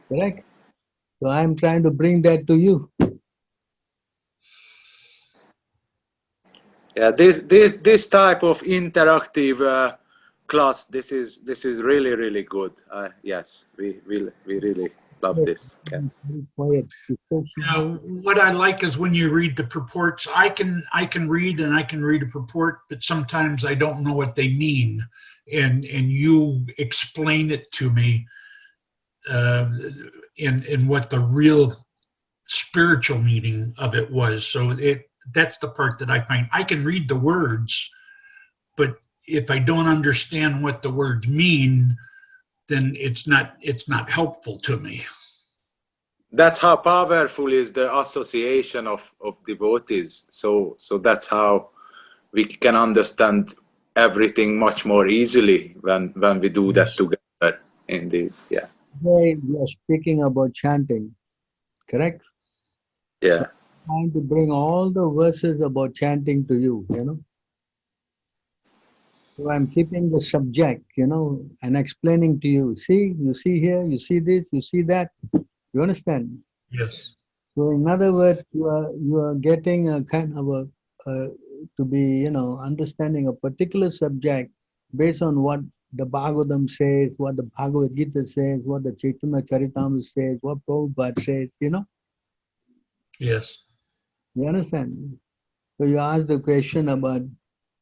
correct? So I'm trying to bring that to you. Yeah, this type of interactive class, this is really good. Yes, we really love this. Okay. Very quiet. Now, what I like is when you read the purports. I can read and I can read a purport, but sometimes I don't know what they mean, and you explain it to me in what the real spiritual meaning of it was. So that's the part that I find. I can read the words, but if I don't understand what the words mean, then it's not helpful to me. That's how powerful is the association of devotees. So that's how we can understand everything much more easily when we do that Yes. together. Indeed, yeah. Today we are speaking about chanting, correct? Yeah. Trying to bring all the verses about chanting to you, So I'm keeping the subject, and explaining to you. See, you see here, you see this, you see that. You understand? Yes. So in other words, you are getting a kind of to be, understanding a particular subject based on what the Bhagavatam says, what the Bhagavad Gita says, what the Chaitanya Charitamrita says, what Prabhupada says, Yes. You understand? So you ask the question about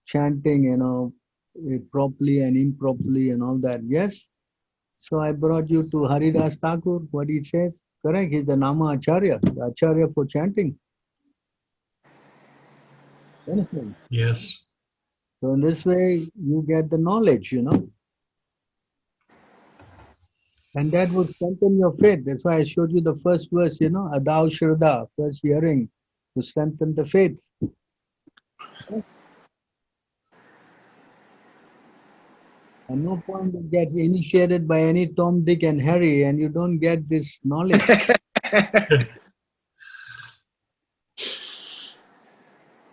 chanting, properly and improperly and all that. Yes. So I brought you to Haridas Thakur, what he says. Correct. He's the Nama Acharya, the Acharya for chanting. You understand? Yes. So in this way, you get the knowledge, and that would strengthen your faith. That's why I showed you the first verse, Adau Shraddha, first hearing to strengthen the faith. And no point to get initiated by any Tom, Dick, and Harry, and you don't get this knowledge.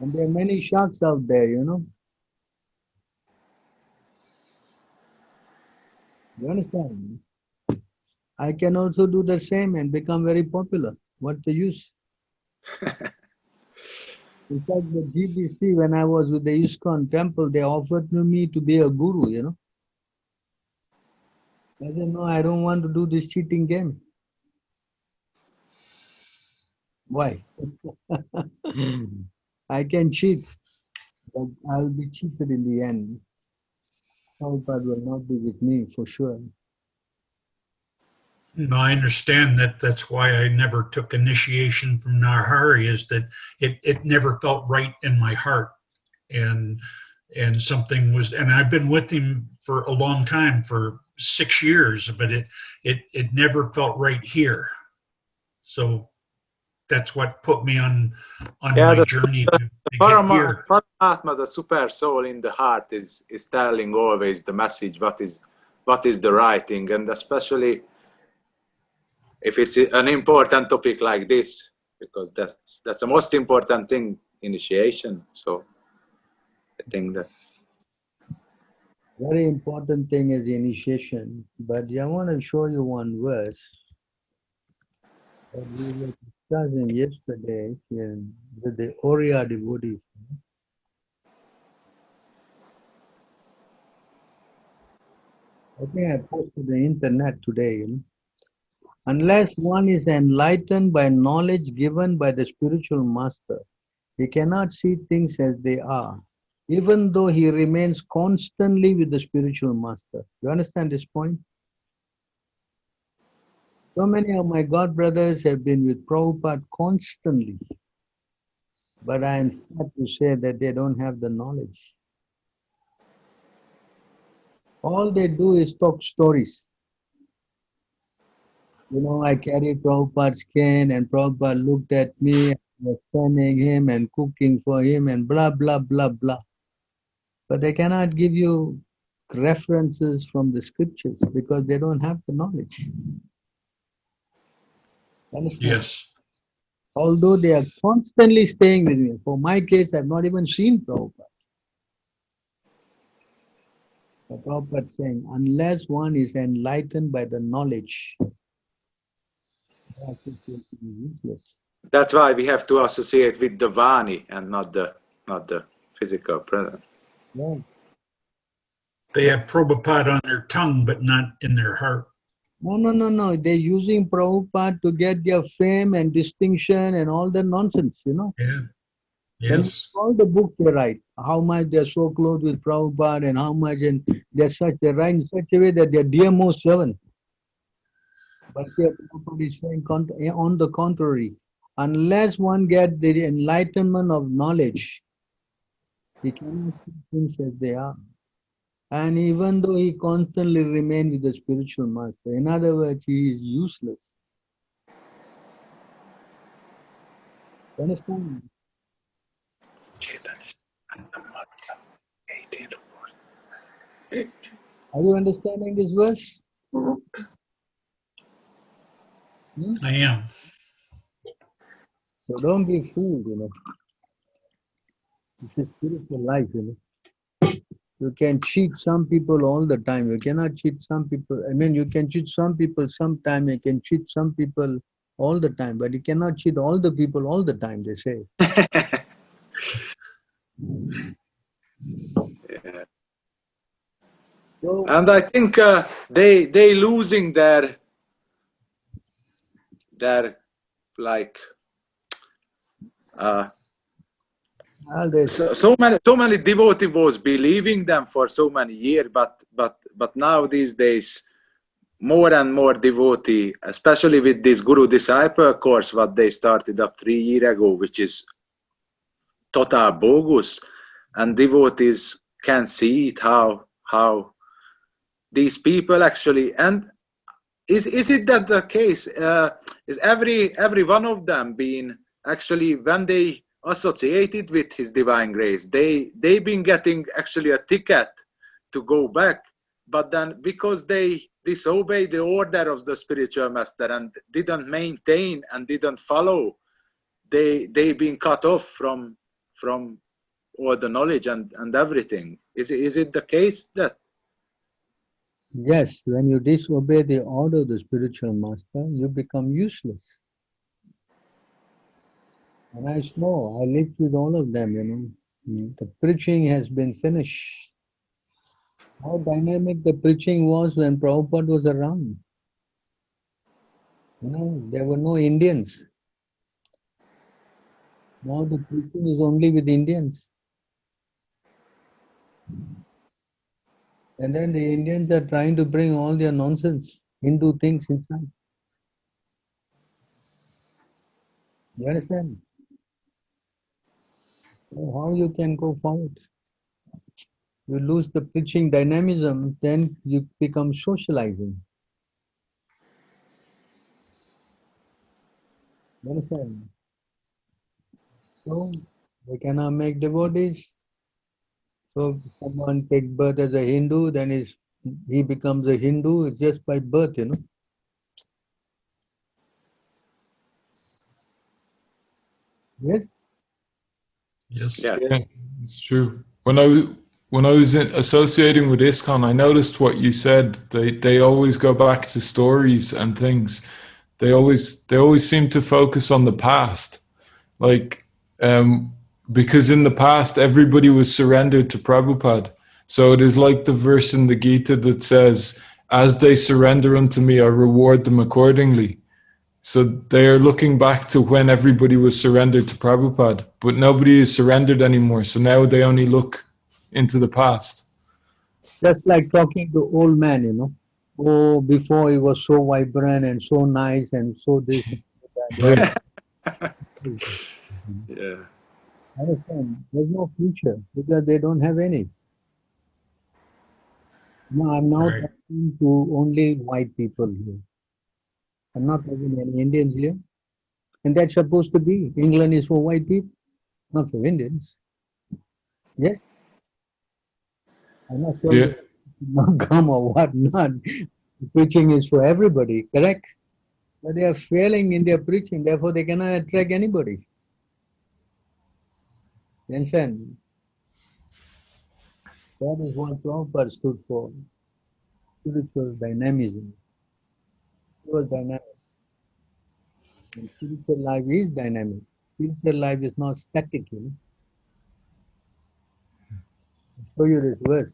And there are many sharks out there, You understand? I can also do the same and become very popular. What's the use? In fact, the GBC, when I was with the ISKCON temple, they offered to me to be a guru, I said, no, I don't want to do this cheating game. Why? I can cheat, but I'll be cheated in the end. Prabhupada will not be with me for sure. No, I understand that. That's why I never took initiation from Narhari, is that it never felt right in my heart. And something was, and I've been with him for a long time, for 6 years, but it never felt right here. So that's what put me on Yeah, my journey to get here. Paramatma, the super soul in the heart, is telling always the message, what is the right thing, and especially if it's an important topic like this, because that's the most important thing, initiation. So I think that Very important thing is initiation. But I want to show you one verse that we were discussing yesterday with the Oriya devotees. I think I posted the internet today. Unless one is enlightened by knowledge given by the spiritual master, he cannot see things as they are, even though he remains constantly with the spiritual master. You understand this point? So many of my god brothers have been with Prabhupada constantly, but I am sad to say that they don't have the knowledge. All they do is talk stories. I carried Prabhupada's cane and Prabhupada looked at me, I was fanning him and cooking for him and blah, blah, blah, blah. But they cannot give you references from the scriptures because they don't have the knowledge. Understand? Yes. Although they are constantly staying with me. For my case, I've not even seen Prabhupada. The Prabhupada saying, unless one is enlightened by the knowledge, association is useless. That's why we have to associate with the Vani and not the physical presence. Yeah. They have Prabhupada on their tongue, but not in their heart. No. They're using Prabhupada to get their fame and distinction and all the nonsense, you know. Yeah. And Yes. all the books they write, how much they're so close with Prabhupada and how much, and they write in such a way that they're dearmost servant. But here Prabhupada is saying on the contrary, unless one gets the enlightenment of knowledge, he cannot see things as they are. And even though he constantly remains with the spiritual master, in other words, he is useless. You understand? Are you understanding this verse? I am. So don't be fooled, you know. This is spiritual life, you know. You can cheat some people all the time. You cannot cheat some people. I mean, you can cheat some people sometime. You can cheat some people all the time, but you cannot cheat all the people all the time, they say. Yeah. So, And I think they losing their like well, they say, so many devotees was believing them for so many years, but now these days more and more devotee, especially with this guru disciple course what they started up 3 years ago, which is total bogus, and devotees can see it how these people actually, and is it that the case, is every one of them being actually, when they associated with his divine grace, they've been getting actually a ticket to go back, but then because they disobeyed the order of the spiritual master and didn't maintain and didn't follow, they've been cut off from all the knowledge and everything. Is it the case that? yes, when you disobey the order of the spiritual master, you become useless. And I know, I lived with all of them, you know. The preaching has been finished. How dynamic the preaching was when Prabhupada was around. You know, there were no Indians. Now the preaching is only with Indians. And then the Indians are trying to bring all their nonsense, Hindu things inside. You understand? So how you can go forward? You lose the preaching dynamism, then you become socializing. You understand? So they cannot make devotees. So if someone takes birth as a Hindu, then he becomes a Hindu just by birth, you know. Yes? Yes. Yeah. Yeah, it's true. When I was associating with ISKCON, I noticed what you said. They always go back to stories and things. They always seem to focus on the past, like because in the past everybody was surrendered to Prabhupada. So it is like the verse in the Gita that says, "As they surrender unto me, I reward them accordingly." So they are looking back to when everybody was surrendered to Prabhupada, but nobody is surrendered anymore. So now they only look into the past. Just like talking to old man, you know. Oh, before he was so vibrant and so nice and so this and Yeah, that. Yeah. Understand? There's no future because they don't have any. No, I'm now Right. talking to only white people here. I'm not talking to any Indians here. And that's supposed to be. England is for white people, not for Indians. Yes? I'm not saying yeah, that not come or what not. Preaching is for everybody, correct? But they are failing in their preaching, therefore they cannot attract anybody. You understand? That is what Prabhupada stood for. Spiritual dynamism. Spiritual dynamics. And spiritual life is dynamic. Spiritual life is not static. I'll show you this verse.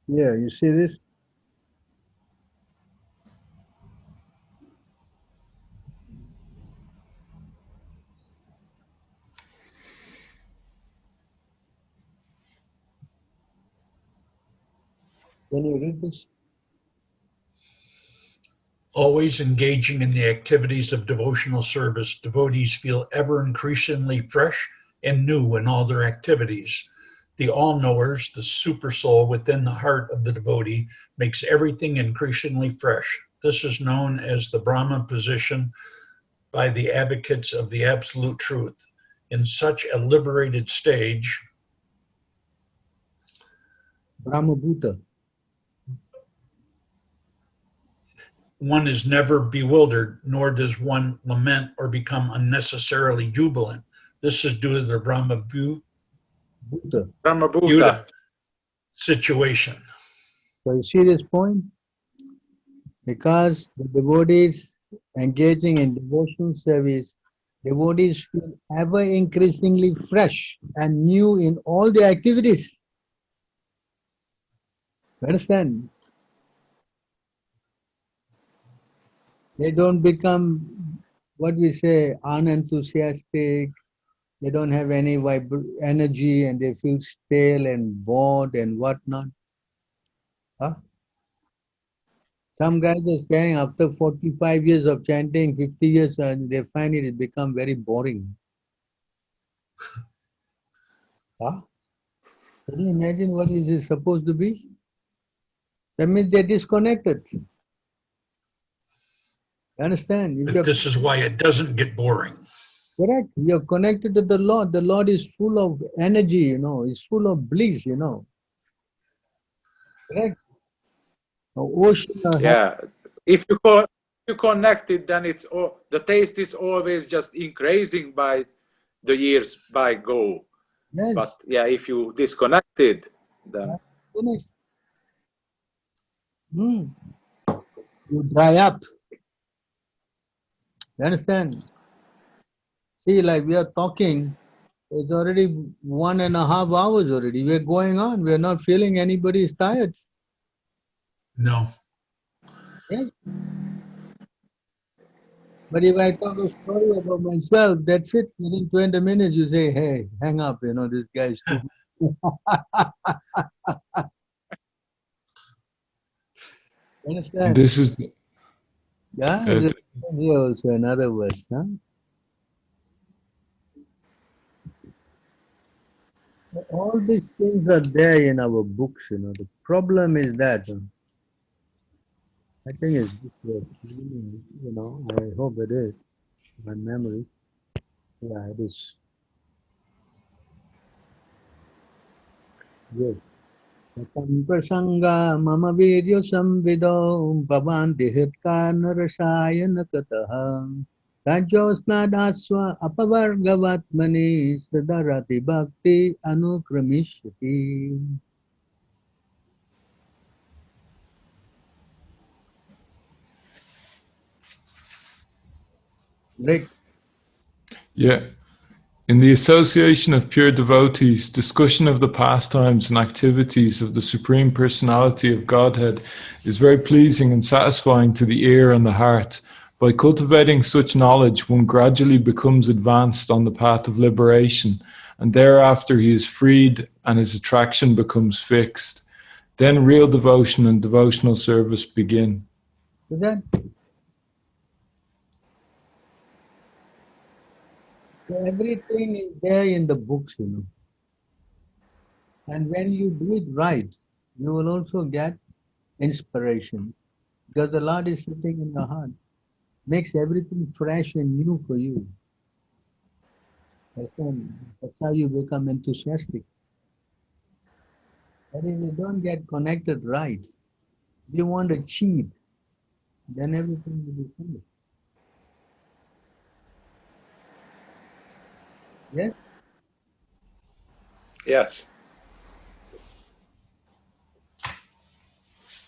Yeah, you see this? Can you read this? Always engaging in the activities of devotional service, devotees feel ever increasingly fresh and new in all their activities. The all-knowers, the super soul within the heart of the devotee, makes everything increasingly fresh. This is known as the Brahma position by the advocates of the absolute truth. In such a liberated stage, Brahma Bhuta. one is never bewildered, nor does one lament or become unnecessarily jubilant. This is due to the Brahma Bhuta. Brahma Bhuta. Buddha situation. So you see this point? Because the devotees engaging in devotional service, devotees feel ever increasingly fresh and new in all their activities. Understand? They don't become what we say unenthusiastic. They don't have any energy and they feel stale and bored and whatnot. Huh? Some guys are saying after 45 years of chanting, 50 years, and they find it become very boring. Huh? Can you imagine what is it supposed to be? That means they're disconnected. You understand? If But you're this is why it doesn't get boring. correct, you're connected to the Lord. The Lord is full of energy, it's full of bliss, Correct? Ocean of Yeah. If you connect it, then the taste is always just increasing by the years by go. yes, But yeah, if you disconnect it, then finished. You dry up. You understand? See, like we are talking, it's already 1.5 hours already. We're going on. We're not feeling anybody is tired. No. Yes. But if I talk a story about myself, that's it. Within 20 minutes, you say, hey, hang up, this guy is stupid. Understand? This is Yeah, uh, just here also another verse. Huh? All these things are there in our books. The problem is that I think it's this way. I hope it is. My memory. Yeah, it is. Yes. Tatam prasanga mama viryo samvido bhavanti hitka narasayana kataha Rajosnadaswa apavargavatmani sadarati bhakti anukramishati. Right. yeah. In the association of pure devotees, discussion of the pastimes and activities of the Supreme Personality of Godhead is very pleasing and satisfying to the ear and the heart. By cultivating such knowledge, one gradually becomes advanced on the path of liberation, and thereafter he is freed and his attraction becomes fixed. Then real devotion and devotional service begin. So that everything is there in the books. And when you do it right, you will also get inspiration because the Lord is sitting in your heart, makes everything fresh and new for you. That's how you become enthusiastic. But if you don't get connected right, If you want to cheat, then everything will be fine. Yes? Yes.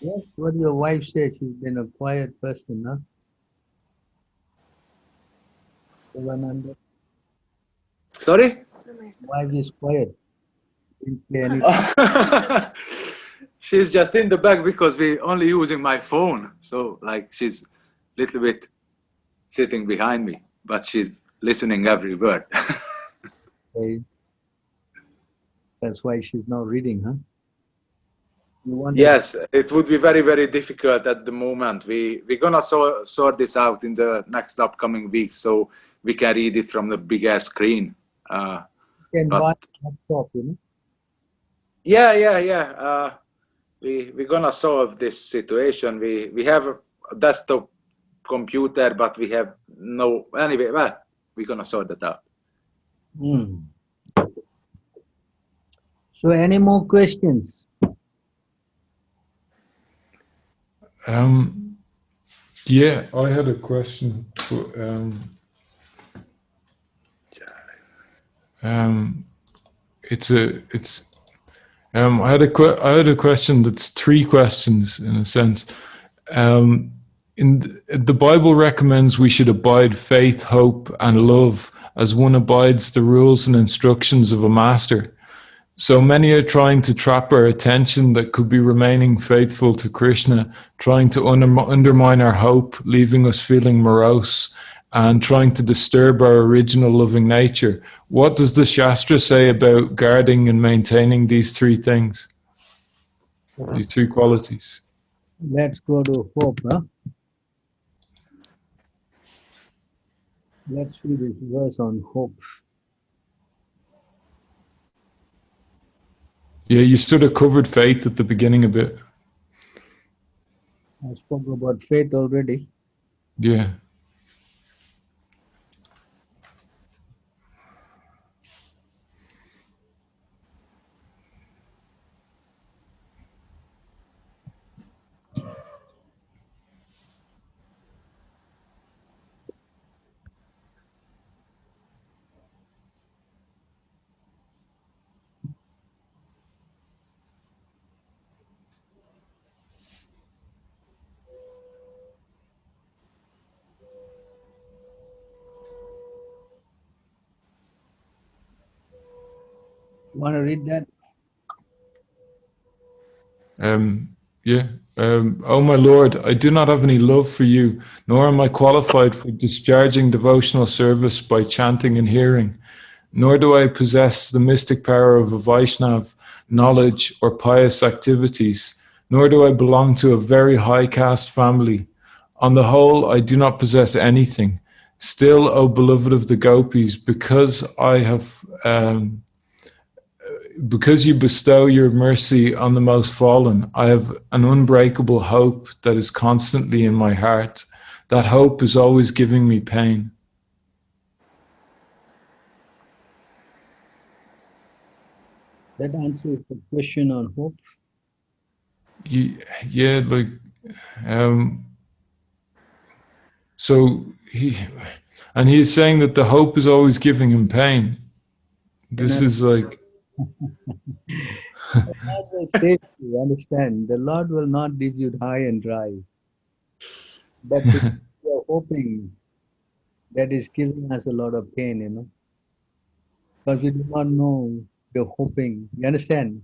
Yes, what your wife said, she's been a quiet person, huh? Sivananda, Sorry? wife is quiet. Didn't say anything. She's just in the back because we only using my phone. So like she's little bit sitting behind me, but she's listening every word. Okay. That's why she's not reading, huh? You want to, Yes, it would be very, very difficult at the moment. We're gonna sort this out in the next upcoming weeks, so we can read it from the bigger screen. can But buy a laptop, you know? yeah. We're gonna solve this situation. We have a desktop computer, but we have no anyway. Well, we're gonna sort that out. Hmm. So any more questions? Yeah, I had a question. It's I had a question that's three questions in a sense. The Bible recommends we should abide faith, hope, and love as one abides the rules and instructions of a master. So many are trying to trap our attention that could be remaining faithful to Krishna, trying to undermine our hope, leaving us feeling morose, and trying to disturb our original loving nature. What does the Shastra say about guarding and maintaining these three things, these three qualities? Let's go to hope, huh? Let's read this verse on hope. Yeah, you sort of covered faith at the beginning a bit. I spoke about faith already. Yeah. Want to read that? Yeah. Oh, my Lord, I do not have any love for you, nor am I qualified for discharging devotional service by chanting and hearing, nor do I possess the mystic power of a Vaishnav, knowledge, or pious activities, nor do I belong to a very high caste family. On the whole, I do not possess anything. Still, O beloved of the gopis, because you bestow your mercy on the most fallen, I have an unbreakable hope that is constantly in my heart. That hope is always giving me pain. That answers the question on hope. Yeah, like, so he's saying that the hope is always giving him pain. This is like, The Lord will save you, understand? The Lord will not leave you high and dry. But you're hoping that is giving us a lot of pain, you know, because we do not know the hoping. You understand?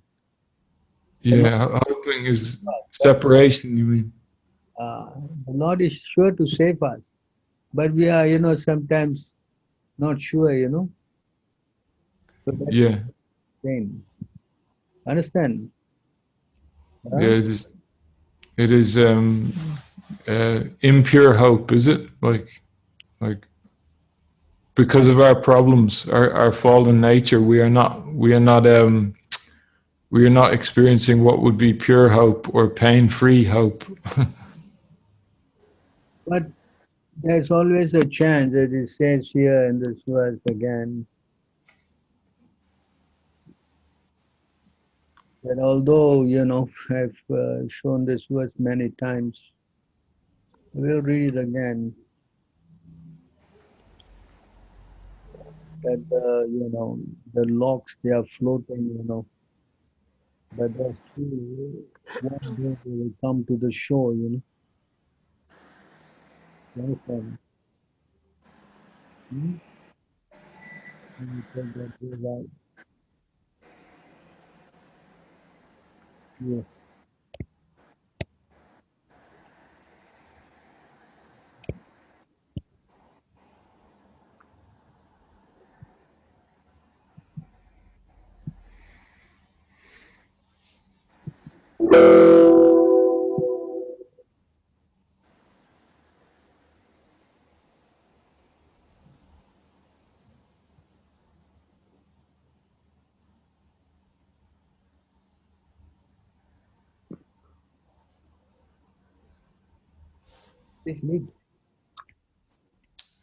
The Lord, yeah, hoping is separation, you mean? uh, the Lord is sure to save us, but we are, you know, sometimes not sure, you know. So that's Yeah, pain. Understand? yeah, Huh? it is impure hope, is it? Like because of our problems, our fallen nature, we are not experiencing what would be pure hope or pain-free hope. But there's always a chance, that it says here in this verse again. that although, I've shown this verse many times, we'll read it again. That, the logs, they are floating, but there's still one day they will come to the shore, You understand? Hmm? And you take that way right. Yeah. Please lead.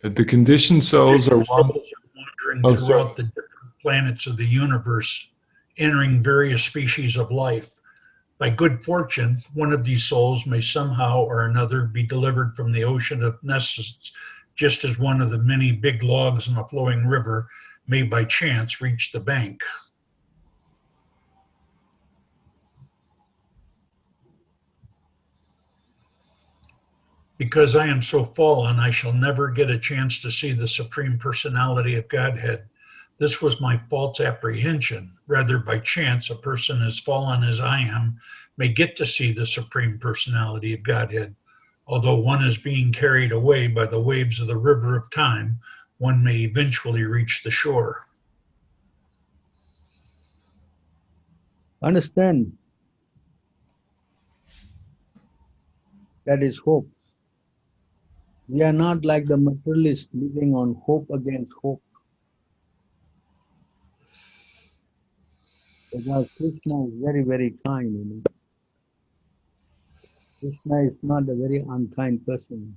The conditioned souls are one. Souls are wandering Oh, throughout sorry. the different planets of the universe, entering various species of life. By good fortune, one of these souls may somehow or another be delivered from the ocean of Nessus, just as one of the many big logs in a flowing river may by chance reach the bank. Because I am so fallen, I shall never get a chance to see the Supreme Personality of Godhead. This was my false apprehension. Rather, by chance, a person as fallen as I am may get to see the Supreme Personality of Godhead. Although one is being carried away by the waves of the river of time, one may eventually reach the shore. Understand, that is hope. We are not like the materialists living on hope against hope. Because Krishna is very, very kind. Krishna is not a very unkind person.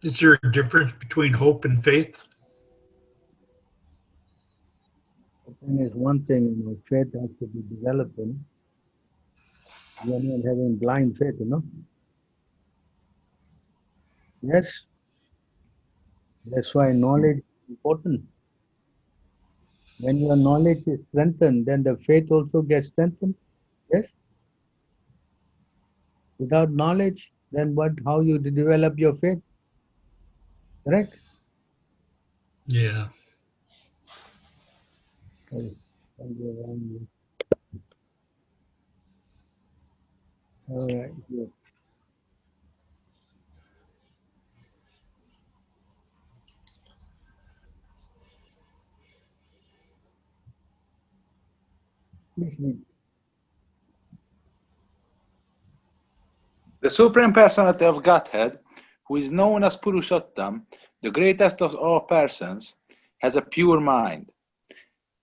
Is there a difference between hope and faith? Hoping is one thing, faith has to be developed. We are not having blind faith, Yes, that's why knowledge is important. When your knowledge is strengthened, then the faith also gets strengthened. Yes. Without knowledge, then how you develop your faith? Correct? Yeah. Sorry. All right. Yeah. Please read. The Supreme Personality of Godhead, who is known as Purushottam, the greatest of all persons, has a pure mind.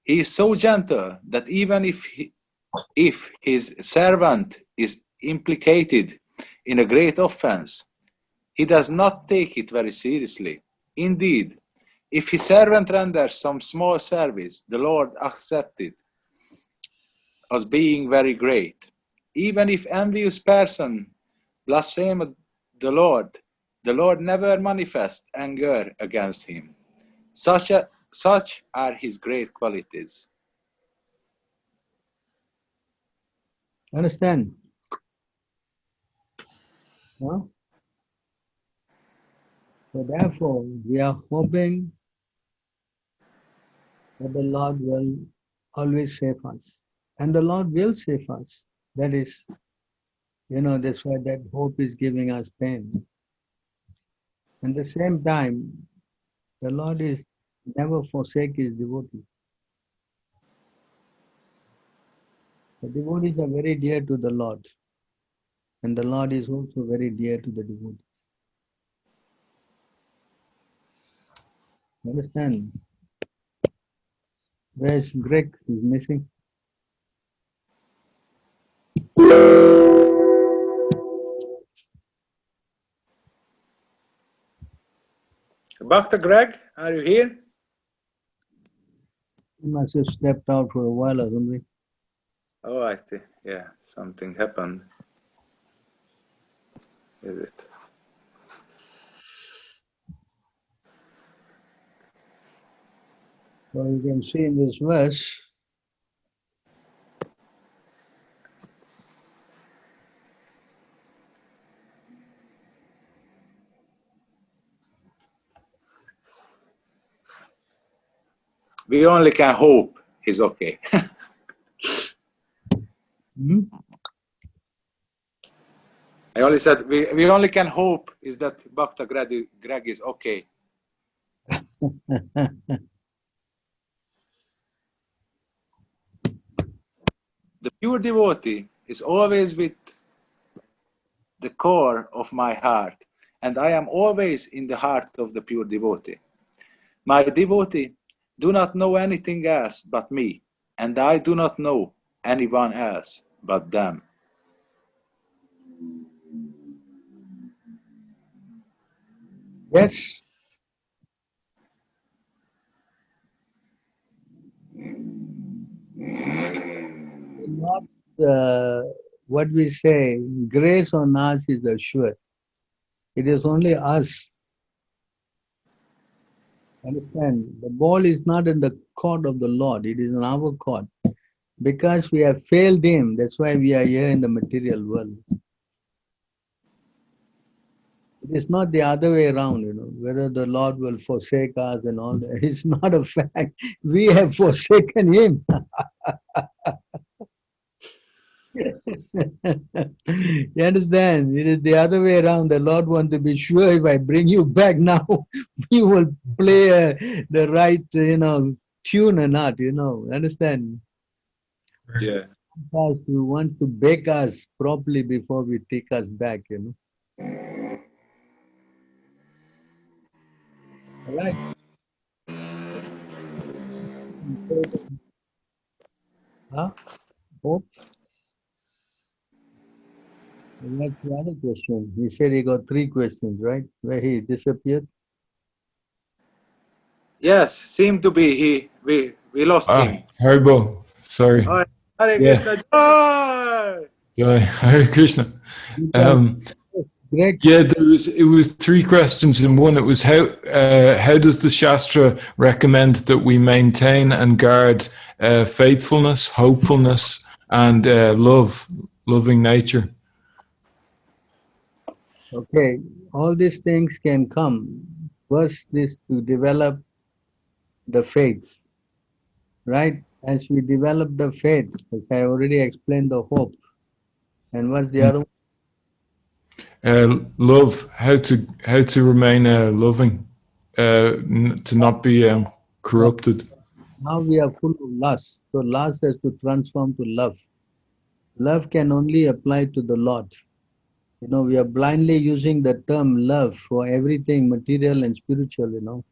He is so gentle that even if his servant is implicated in a great offense, he does not take it very seriously. Indeed, if his servant renders some small service, the Lord accepts it as being very great. Even if envious person blaspheme the Lord never manifests anger against him. Such are his great qualities. Understand? Huh? So therefore, we are hoping that the Lord will always save us. And the Lord will save us. That is, that's why that hope is giving us pain. At the same time, the Lord is never forsake his devotees. The devotees are very dear to the Lord. And the Lord is also very dear to the devotees. Understand? Where's Greg? He's missing. Dr. Greg, are you here? He must have stepped out for a while or something. Oh, I think, yeah, something happened. Is it? So you can see in this verse, We only can hope he's okay. hmm? I only said we only can hope is that Bhakta Greg is okay. The pure devotee is always with the core of my heart, and I am always in the heart of the pure devotee. My devotee do not know anything else but me, and I do not know anyone else but them. Yes. Not what we say, grace on us is assured. It is only us. Understand? The ball is not in the court of the Lord, it is in our court. Because we have failed Him, that's why we are here in the material world. It is not the other way around, whether the Lord will forsake us and all that. It's not a fact. We have forsaken Him. You understand? It is the other way around. The Lord wants to be sure if I bring you back now, we will play the right, tune or not, Understand? Yeah. Because we want to bake us properly before we take us back, All right. Huh? Hope? That's the other question. He said he got 3 questions, right? Where he disappeared. Yes, seemed to be we lost him. Haribo. Sorry. Oh, Hare Yeah. Krishna Joy! Joy. Hare Krishna. Greg, Yeah, it was 3 questions in one. It was how does the Shastra recommend that we maintain and guard faithfulness, hopefulness, and loving nature? okay, all these things can come. First is to develop the faith, right? As we develop the faith, as I already explained the hope. And what's the other one? Love, how to remain loving, to not be corrupted. Now we are full of lust. So lust has to transform to love. Love can only apply to the Lord. We are blindly using the term love for everything material and spiritual.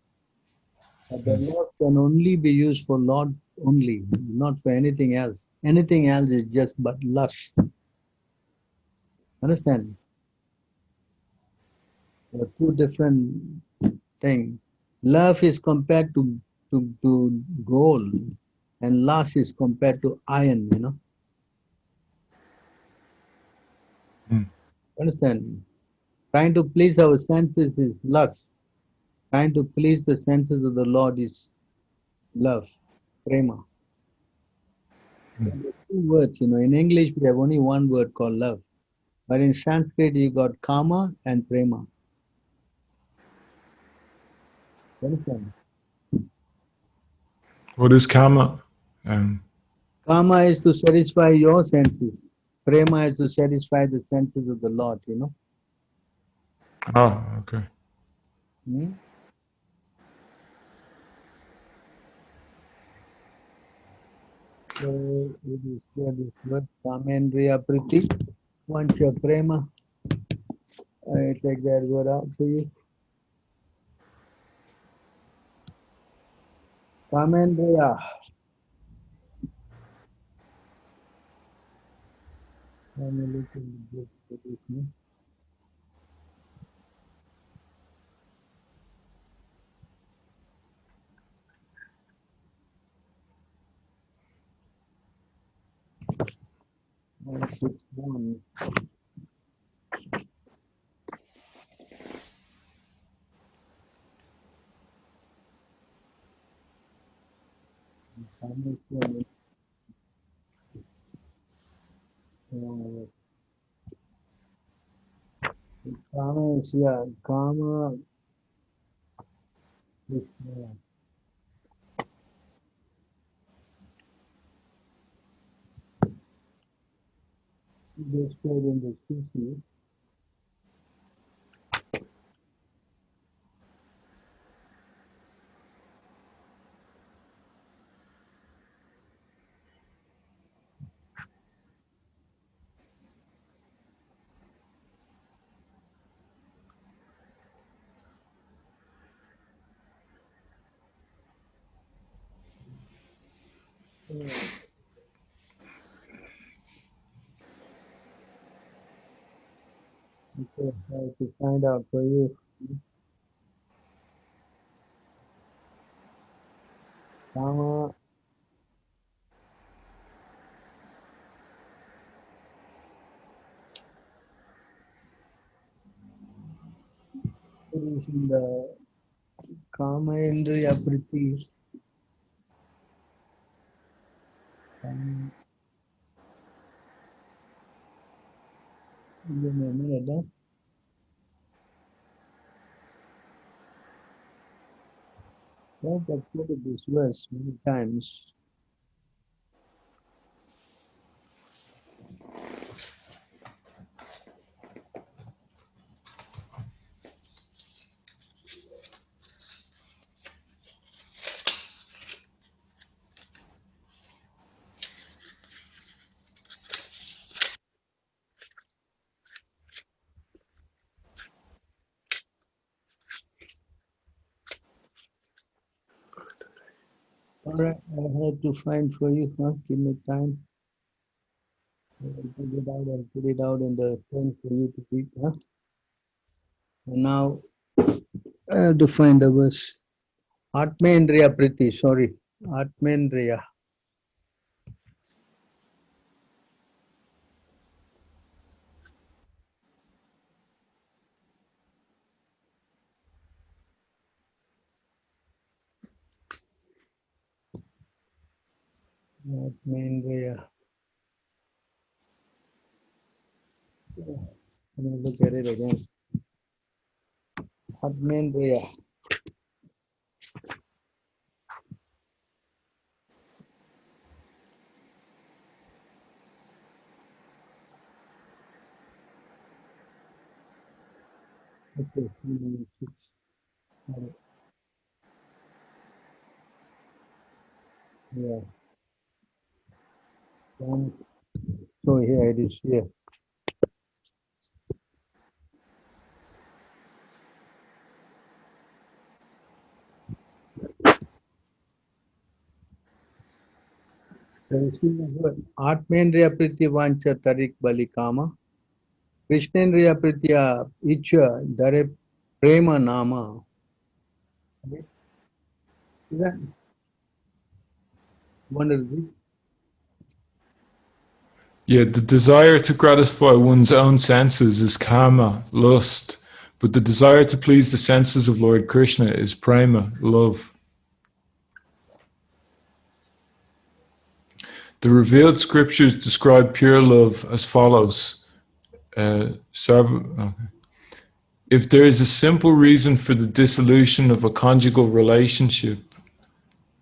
But the love can only be used for Lord only, not for anything else. Anything else is just but lust. Understand? There are 2 different things. Love is compared to gold, and lust is compared to iron. Mm. Understand? Trying to please our senses is lust. Trying to please the senses of the Lord is love, prema. There are 2 words, in English we have only 1 word called love. But in Sanskrit you got kama and prema. Understand? What is karma? Kama is to satisfy your senses. Prema is to satisfy the senses of the Lord. Okay. Hmm? So it is here this word Kamendriya Priti. Vancha Prema. I take that word out for you. Kamendriya. Let me look in the book for this, no? 161. Kama is, yeah, Kama Krishna. Just read in the CC. Okay, I have to find out for you. Kama is in the Kama Indriya Priti. Give me a minute, huh? I've quoted this verse many times. All right, I have to find for you, huh? Give me time. I'll put it out and put it out in the thing for you to read, huh? And now I have to find the verse. Atmendriya Priti, sorry. Atmendriya. Atmendriya. Let me look at it again. Atmendriya. Okay, 396. Got it. Yeah. So here it is here. So you see the word Atmendriya Priti Vancha Tarik Balikama. Krishnendriya Pritya Icha Dare Prema Nama. Okay. Is that one of the Yeah, the desire to gratify one's own senses is kama, lust, but the desire to please the senses of Lord Krishna is prema, love. The revealed scriptures describe pure love as follows. If there is a simple reason for the dissolution of a conjugal relationship,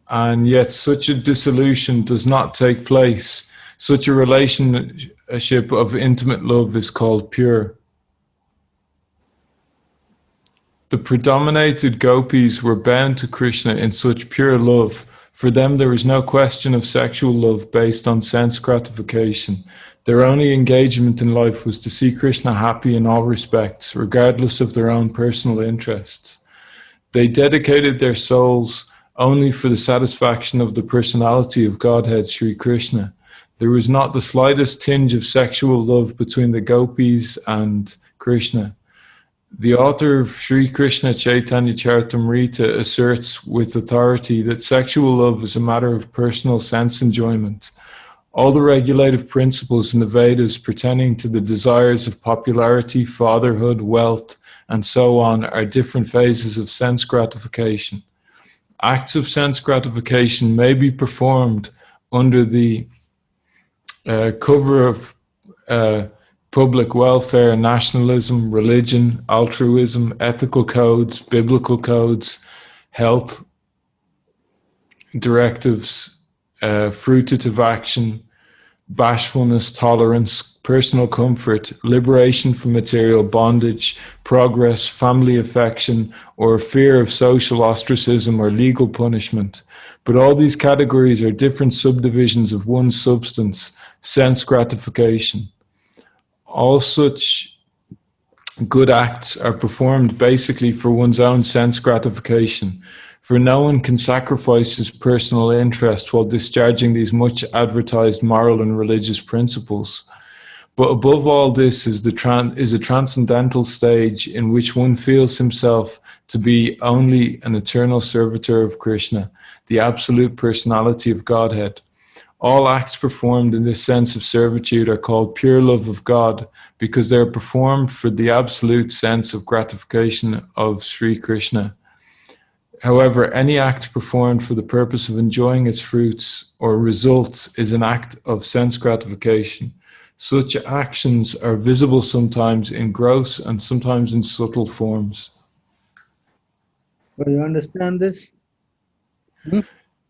and yet such a dissolution does not take place, such a relationship of intimate love is called pure. The predominated gopis were bound to Krishna in such pure love. For them there was no question of sexual love based on sense gratification. Their only engagement in life was to see Krishna happy in all respects, regardless of their own personal interests. They dedicated their souls only for the satisfaction of the personality of Godhead Sri Krishna. There was not the slightest tinge of sexual love between the gopis and Krishna. The author of Sri Krishna Chaitanya Charitamrita asserts with authority that sexual love is a matter of personal sense enjoyment. All the regulative principles in the Vedas pertaining to the desires of popularity, fatherhood, wealth, and so on are different phases of sense gratification. Acts of sense gratification may be performed under the cover of public welfare, nationalism, religion, altruism, ethical codes, biblical codes, health directives, fruitative action, bashfulness, tolerance, personal comfort, liberation from material bondage, progress, family affection, or fear of social ostracism or legal punishment. But all these categories are different subdivisions of one substance, sense gratification. All such good acts are performed basically for one's own sense gratification, for no one can sacrifice his personal interest while discharging these much advertised moral and religious principles. But above all this is a transcendental stage in which one feels himself to be only an eternal servitor of Krishna, the absolute personality of Godhead. All acts performed in this sense of servitude are called pure love of God because they are performed for the absolute sense of gratification of Sri Krishna. However, any act performed for the purpose of enjoying its fruits or results is an act of sense gratification. Such actions are visible sometimes in gross and sometimes in subtle forms. So you understand this?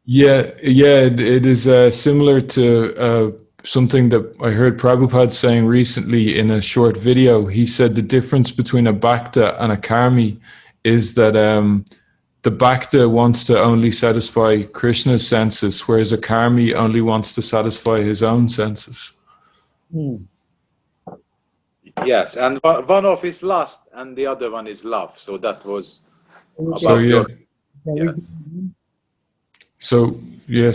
Yeah, it is similar to something that I heard Prabhupada saying recently in a short video. He said the difference between a bhakta and a karmi is that the bhakta wants to only satisfy Krishna's senses, whereas a karmi only wants to satisfy his own senses. Yes, and one of is lust and the other one is love. So that was about So yeah, yes.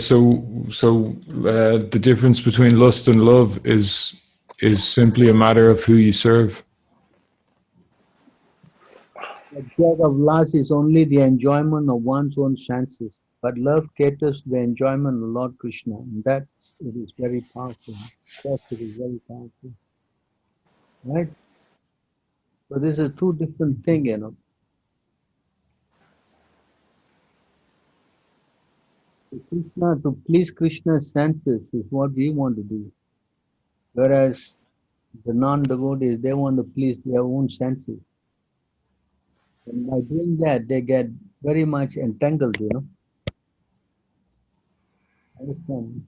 so the difference between lust and love is simply a matter of who you serve. The object of lust is only the enjoyment of one's own senses, but love caters to the enjoyment of Lord Krishna, and that it is very powerful. Yes, it is very powerful. Right? So this is two different things, you know. To please Krishna's senses is what we want to do. Whereas the non-devotees, they want to please their own senses. And by doing that, they get very much entangled, you know. Understand?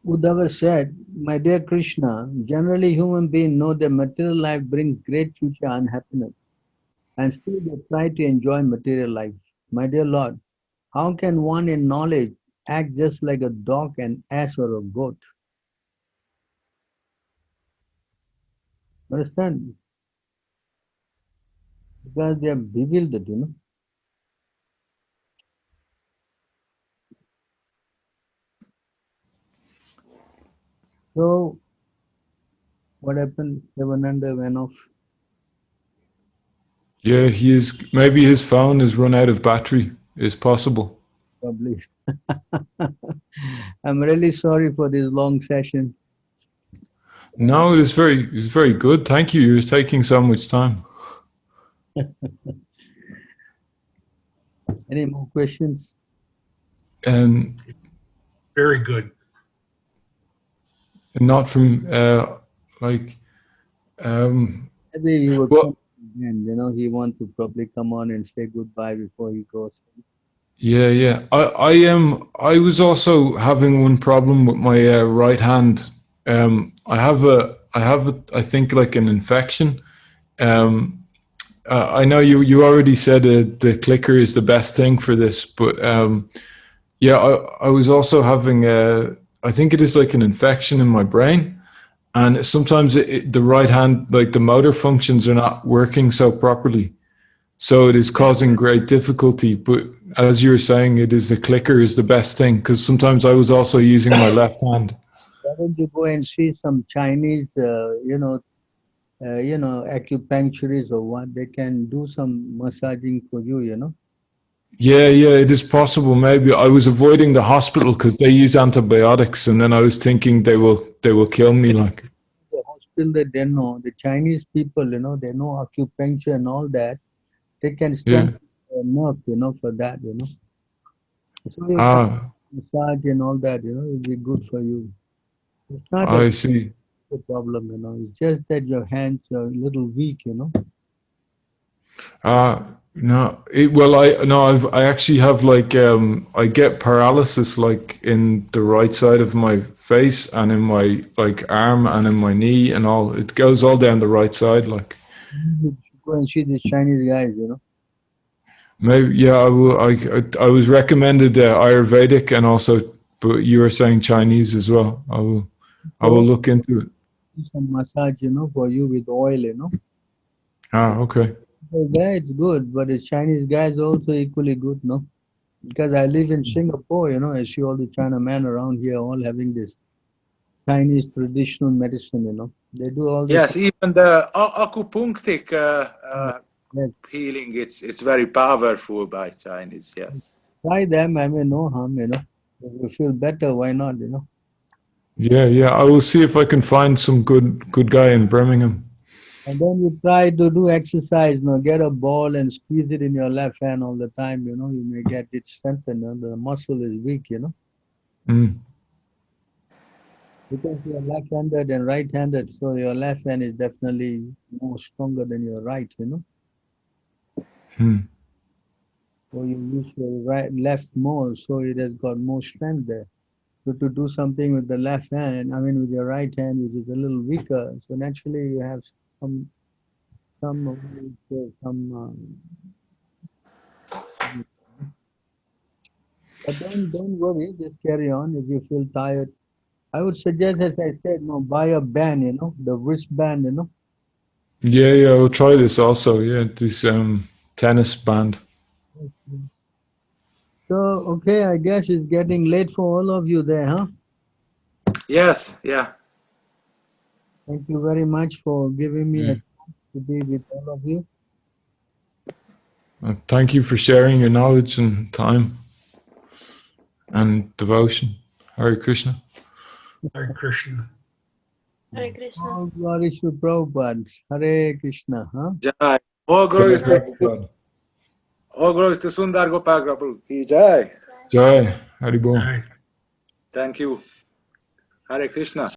Uddhava said, my dear Krishna, generally human beings know that material life brings great future unhappiness, and still they try to enjoy material life. My dear Lord, how can one in knowledge act just like a dog, an ass, or a goat? Understand? Because they are bewildered, you know. So, what happened? Devananda went off. Yeah, maybe his phone has run out of battery. It's possible. Probably. I'm really sorry for this long session. No, it's very good. Thank you. You're taking so much time. Any more questions? And Very good. not from Maybe he will well, come again. You know, he wants to probably come on and say goodbye before he goes. yeah. I was also having one problem with my right hand. I have I think like an infection. I know you already said the clicker is the best thing for this, but yeah, I was also having I think it is like an infection in my brain, and sometimes the right hand, like the motor functions are not working so properly. So it is causing great difficulty. But as you were saying, it is the clicker is the best thing, because sometimes I was also using my left hand. Why don't you go and see some Chinese, acupuncturists or what? They can do some massaging for you, you know. Yeah, it is possible. Maybe I was avoiding the hospital because they use antibiotics, and then I was thinking they will kill me. Like, The hospital that they know, the Chinese people, you know, they know acupuncture and all that. They can strengthen the nerve, you know, for that, you know. So you can massage and all that, you know, it'll be good for you. It's not I see. a problem, you know. It's just that your hands are a little weak, you know. No. I actually have like I get paralysis like in the right side of my face and in my like arm and in my knee and all. It goes all down the right side. Like, You should go and see these Chinese guys, you know. maybe yeah. I will. I was recommended Ayurvedic and also, but you were saying Chinese as well. I will. I will look into it. Do some massage, you know, for you with oil, you know. Okay. So there it's good, but the Chinese guys also equally good, no? Because I live in Singapore, you know, I see all the Chinamen around here all having this Chinese traditional medicine, you know. They do all this. Yes, even the acupunctic Yes. healing, it's very powerful by Chinese. Yes. Try them, I mean, no harm, you know. If you feel better, why not, you know? Yeah. I will see if I can find some good guy in Birmingham. And then you try to do exercise, you know, get a ball and squeeze it in your left hand all the time, you know, you may get it strengthened, you know, the muscle is weak, you know. Mm. Because you're left-handed and right-handed, so your left hand is definitely more stronger than your right, you know. Hmm. So you use your left more, so it has got more strength there. So to do something with the left hand, I mean with your right hand, which is a little weaker, so naturally you have some, but don't worry, just carry on. If you feel tired, I would suggest, as I said, no, buy a band, you know, the wristband, you know. Yeah. I'll try this also. Yeah, this tennis band. So okay, I guess it's getting late for all of you there, huh? Yes. Yeah. Thank you very much for giving me a chance to be with all of you. Thank you for sharing your knowledge and time and devotion. Hare Krishna. Hare Krishna. Hare Krishna. All glory to Prabhupada. Hare Krishna, huh? Jai. All glories to Sundar Gopal Prabhu. Ki Jai. Jai. Haribol. All right. Thank you. Hare Krishna.